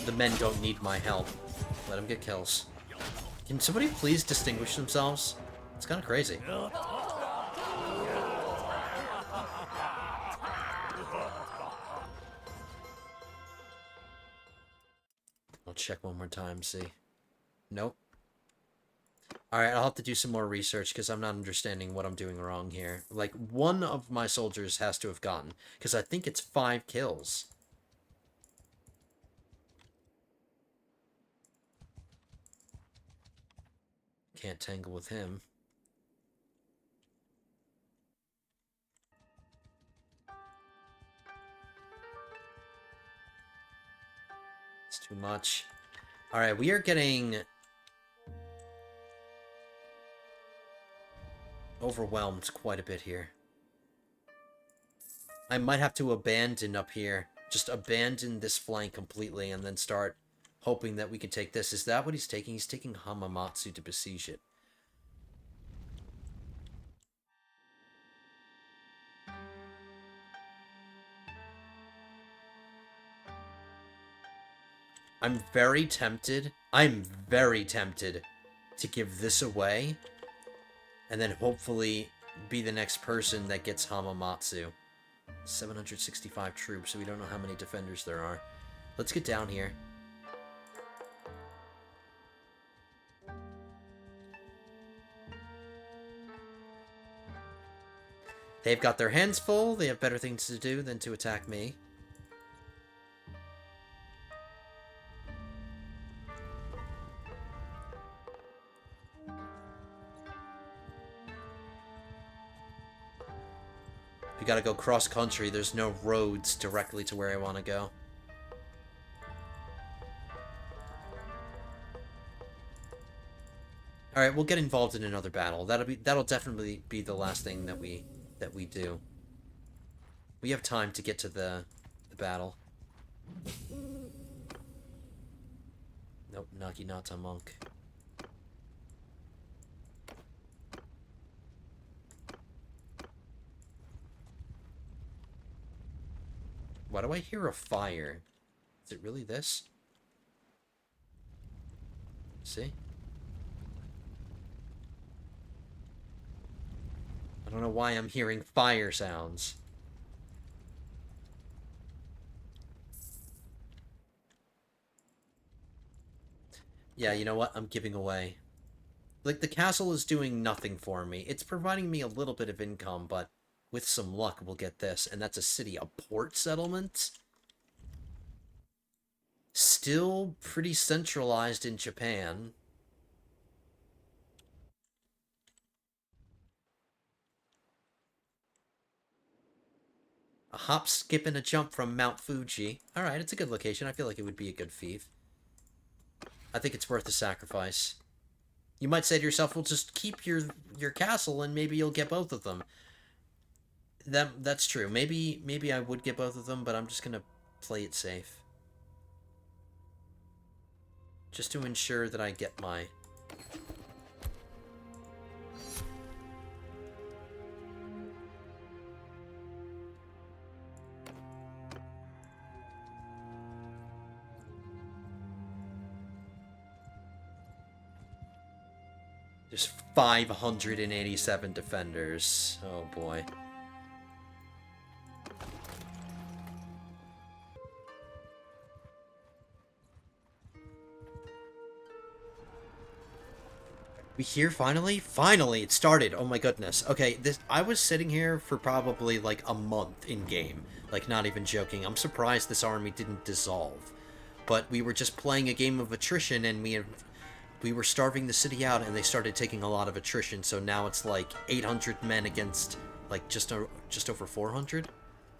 [SPEAKER 1] The men don't need my help. Let them get kills. Can somebody please distinguish themselves? It's kind of crazy. I'll check one more time, see. Nope. Alright, I'll have to do some more research because I'm not understanding what I'm doing wrong here. Like, one of my soldiers has to have gotten, because I think it's 5 kills. Can't tangle with him. It's too much. Alright, we are getting overwhelmed quite a bit here. I might have to abandon up here. Just abandon this flank completely and then start hoping that we can take this. Is that what he's taking? He's taking Hamamatsu to besiege it. I'm very tempted to give this away And then hopefully be the next person that gets Hamamatsu. 765 troops, so we don't know how many defenders there are. Let's get down here. They've got their hands full. They have better things to do than to attack me. You gotta go cross-country. There's no roads directly to where I want to go. Alright, we'll get involved in another battle. That'll definitely be the last thing that we do. We have time to get to the battle. Nope, Naginata monk. Why do I hear a fire? Is it really this? See? I don't know why I'm hearing fire sounds. Yeah, you know what? I'm giving away. Like, the castle is doing nothing for me. It's providing me a little bit of income, but with some luck, we'll get this. And that's a city, a port settlement? Still pretty centralized in Japan. A hop, skip, and a jump from Mount Fuji. Alright, it's a good location. I feel like it would be a good fief. I think it's worth the sacrifice. You might say to yourself, well, just keep your castle and maybe you'll get both of them. That's true. Maybe I would get both of them, but I'm just gonna play it safe. Just to ensure that I get my... There's 587 defenders. Oh boy. We here finally? Finally, it started. Oh my goodness. Okay, I was sitting here for probably like a month in game. Like, not even joking. I'm surprised this army didn't dissolve. But we were just playing a game of attrition and we were starving the city out, and they started taking a lot of attrition, so now it's like 800 men against, like, just over 400?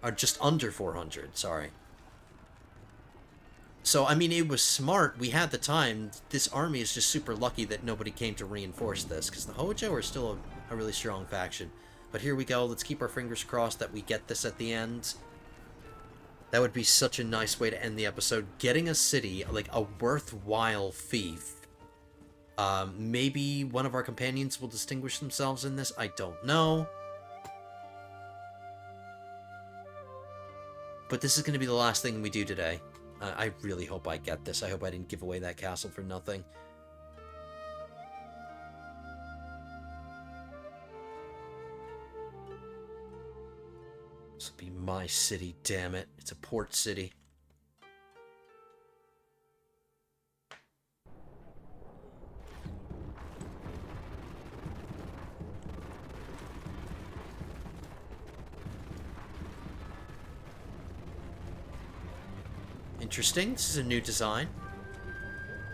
[SPEAKER 1] Or just under 400, sorry. So, I mean, it was smart. We had the time. This army is just super lucky that nobody came to reinforce this, because the Hojo are still a really strong faction. But here we go. Let's keep our fingers crossed that we get this at the end. That would be such a nice way to end the episode. Getting a city, like, a worthwhile fief. Maybe one of our companions will distinguish themselves in this. I don't know. But this is going to be the last thing we do today. I really hope I get this. I hope I didn't give away that castle for nothing. This will be my city, damn it. It's a port city. Interesting. This is a new design.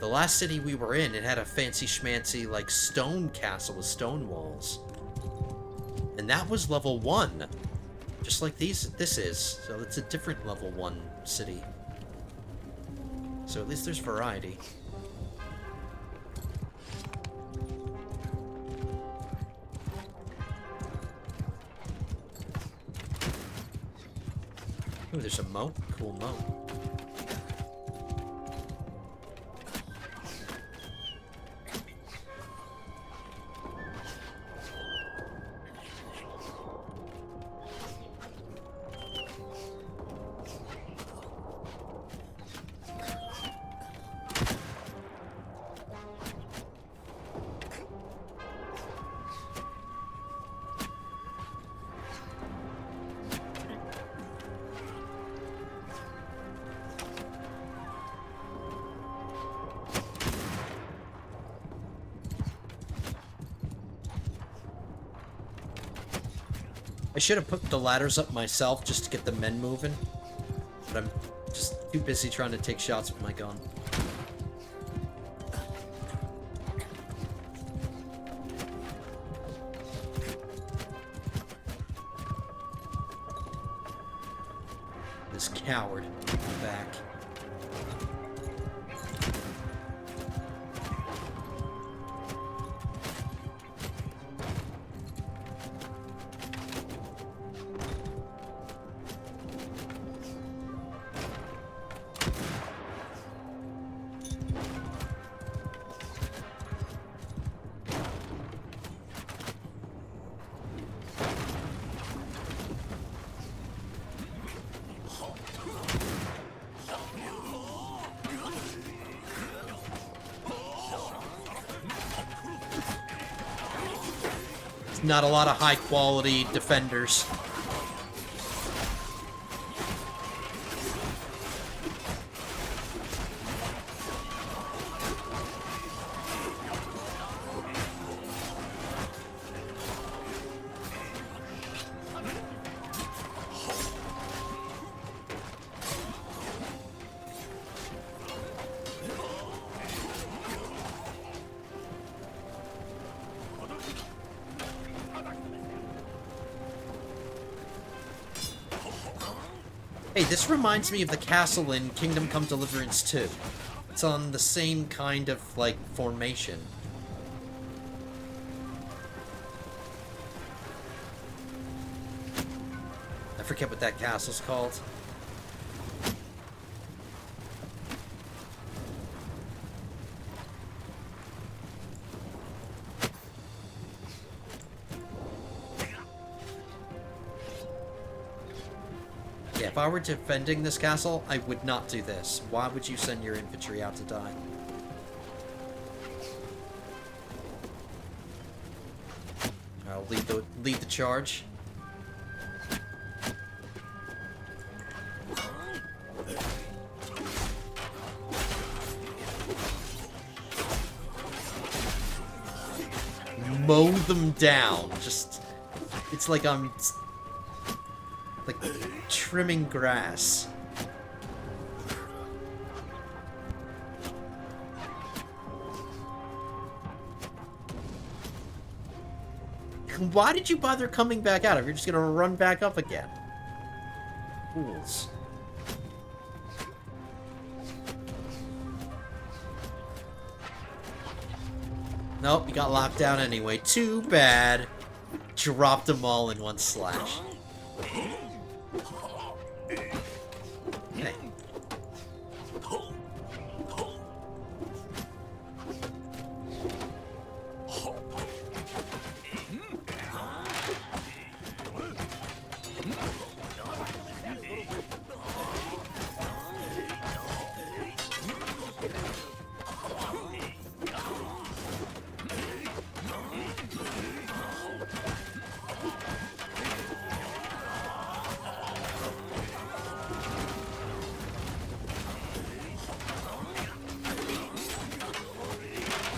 [SPEAKER 1] The last city we were in, it had a fancy schmancy, like, stone castle with stone walls. And that was level 1. Just like this is. So it's a different level 1 city. So at least there's variety. Ooh, there's a moat. Cool moat. I should have put the ladders up myself just to get the men moving. But I'm just too busy trying to take shots with my gun. This coward back. Not a lot of high-quality defenders. Hey, this reminds me of the castle in Kingdom Come Deliverance 2. It's on the same kind of, like, formation. I forget what that castle's called. If I were defending this castle, I would not do this. Why would you send your infantry out to die? I'll lead the charge. Mow them down. Just, it's like I'm like trimming grass. Why did you bother coming back out if you're just gonna run back up again? Fools. Nope, you got locked down anyway. Too bad. Dropped them all in one slash. Hey.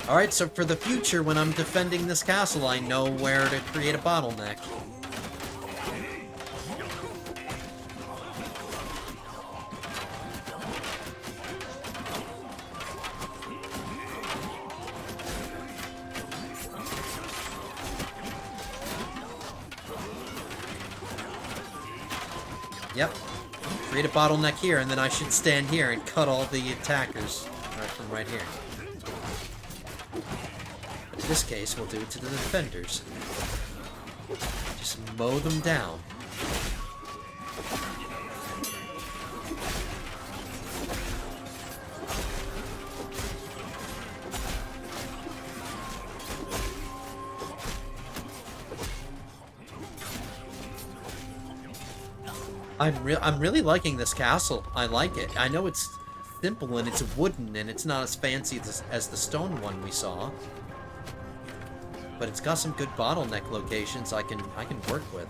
[SPEAKER 1] Alright, so for the future, when I'm defending this castle, I know where to create a bottleneck. Yep. Create a bottleneck here, and then I should stand here and cut all the attackers right from right here. In this case, we'll do it to the defenders. Just mow them down. I'm really liking this castle. I like it. I know it's simple and it's wooden and it's not as fancy as the stone one we saw. But it's got some good bottleneck locations I can work with.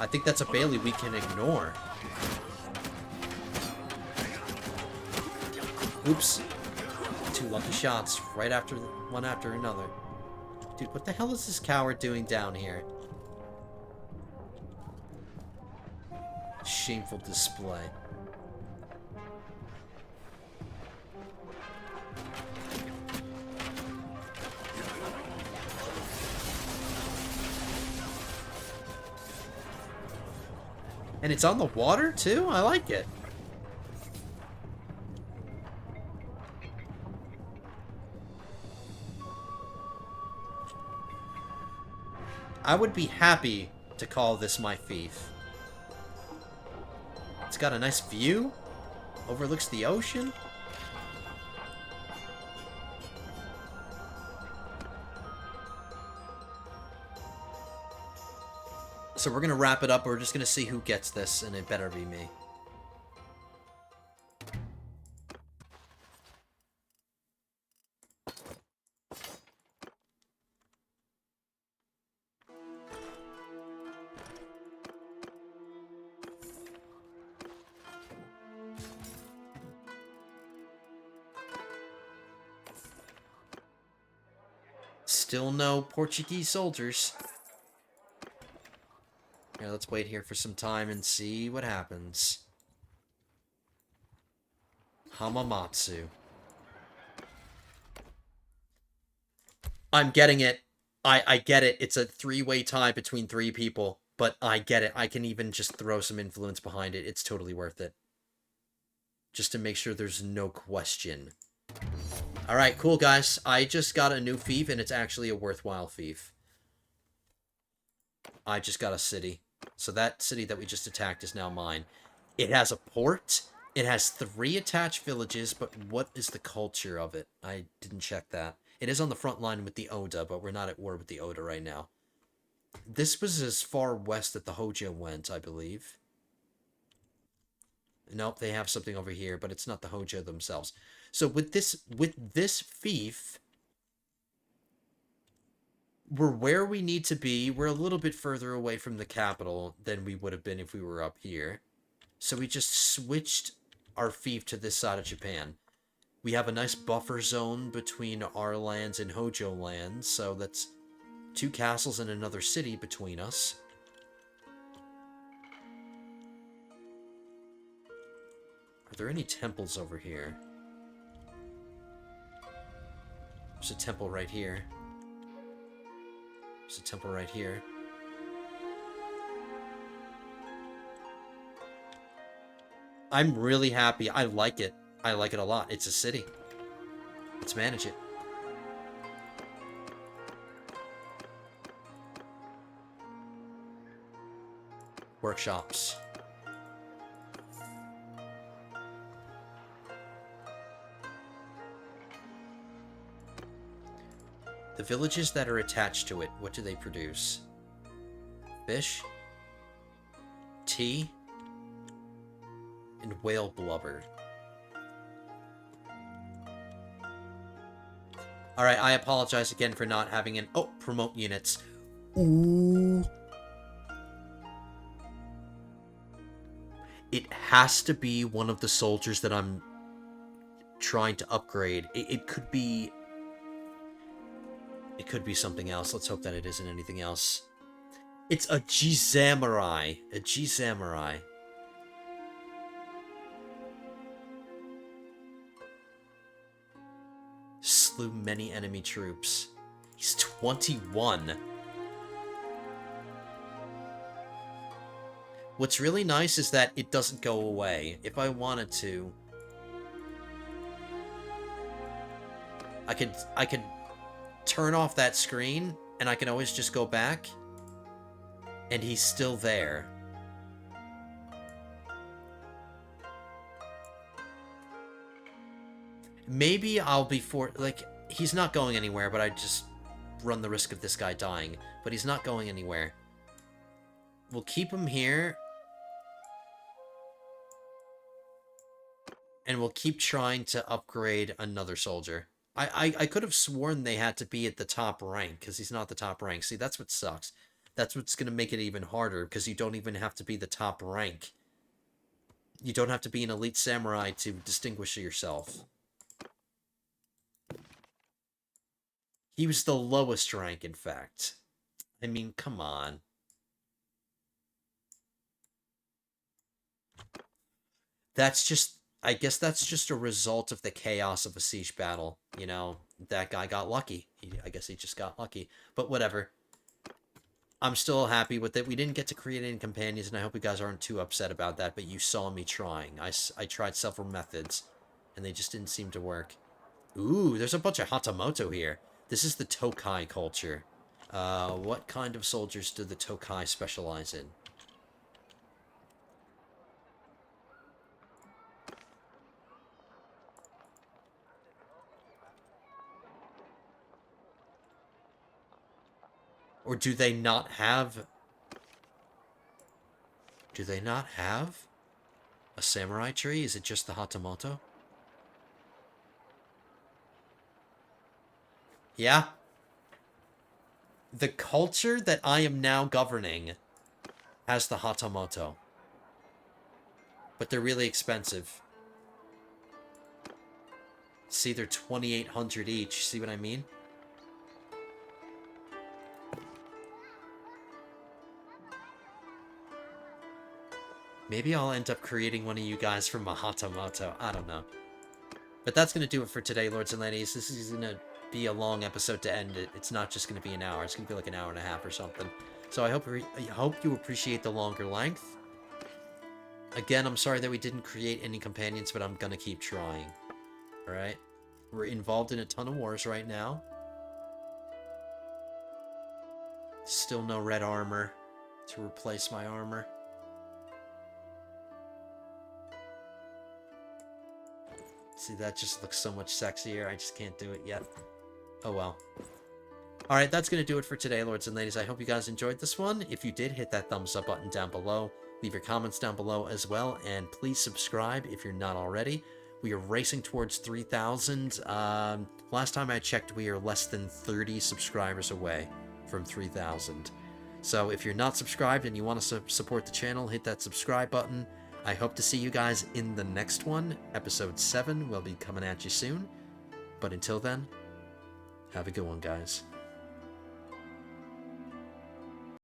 [SPEAKER 1] I think that's a Bailey we can ignore. Oops. 2 lucky shots, right after one after another. Dude, what the hell is this coward doing down here? Shameful display. And it's on the water, too? I like it. I would be happy to call this my fief. It's got a nice view. Overlooks the ocean. So we're going to wrap it up. We're just going to see who gets this, and it better be me. Still no Portuguese soldiers. Here, let's wait here for some time and see what happens. Hamamatsu. I'm getting it. I get it. It's a 3-way tie between 3 people. But I get it. I can even just throw some influence behind it. It's totally worth it. Just to make sure there's no question. Alright, cool, guys. I just got a new fief, and it's actually a worthwhile fief. I just got a city. So that city that we just attacked is now mine. It has a port. It has 3 attached villages, but what is the culture of it? I didn't check that. It is on the front line with the Oda, but we're not at war with the Oda right now. This was as far west that the Hojo went, I believe. Nope, they have something over here, but it's not the Hojo themselves. So with this fief, we're where we need to be. We're a little bit further away from the capital than we would have been if we were up here. So we just switched our fief to this side of Japan. We have a nice buffer zone between our lands and Hojo lands, so that's 2 castles and another city between us. Are there any temples over here? There's a temple right here. There's a temple right here. I'm really happy. I like it. I like it a lot. It's a city. Let's manage it. Workshops. The villages that are attached to it, what do they produce? Fish, tea, and whale blubber. Alright, I apologize again for not having an... Oh, promote units. Ooh. It has to be one of the soldiers that I'm trying to upgrade. It could be... It could be something else. Let's hope that it isn't anything else. It's a G-Samurai. A G-Samurai. Slew many enemy troops. He's 21. What's really nice is that it doesn't go away. If I wanted to... I could turn off that screen, and I can always just go back, and he's still there. Maybe I'll be like, he's not going anywhere, but I just run the risk of this guy dying. But he's not going anywhere. We'll keep him here. And we'll keep trying to upgrade another soldier. I could have sworn they had to be at the top rank, because he's not the top rank. See, that's what sucks. That's what's going to make it even harder, because you don't even have to be the top rank. You don't have to be an elite samurai to distinguish yourself. He was the lowest rank, in fact. I mean, come on. That's just... I guess that's just a result of the chaos of a siege battle. You know, that guy got lucky. I guess he just got lucky. But whatever. I'm still happy with it. We didn't get to create any companions, and I hope you guys aren't too upset about that, but you saw me trying. I tried several methods, and they just didn't seem to work. Ooh, there's a bunch of Hatamoto here. This is the Tokai culture. What kind of soldiers do the Tokai specialize in? Or do they not have... Do they not have a samurai tree? Is it just the Hatamoto? Yeah. The culture that I am now governing has the Hatamoto. But they're really expensive. See, they're 2,800 each. See what I mean? Maybe I'll end up creating one of you guys from a Hatamoto. I don't know. But that's going to do it for today, lords and ladies. This is going to be a long episode to end it. It's not just going to be an hour. It's going to be like an hour and a half or something. So I hope you appreciate the longer length. Again, I'm sorry that we didn't create any companions, but I'm going to keep trying. Alright? We're involved in a ton of wars right now. Still no red armor to replace my armor. See, that just looks so much sexier. I just can't do it yet. Oh well. Alright, that's going to do it for today, lords and ladies. I hope you guys enjoyed this one. If you did, hit that thumbs up button down below. Leave your comments down below as well. And please subscribe if you're not already. We are racing towards 3,000. Last time I checked, we are less than 30 subscribers away from 3,000. So if you're not subscribed and you want to support the channel, hit that subscribe button. I hope to see you guys in the next one. Episode 7 will be coming at you soon. But until then, have a good one, guys.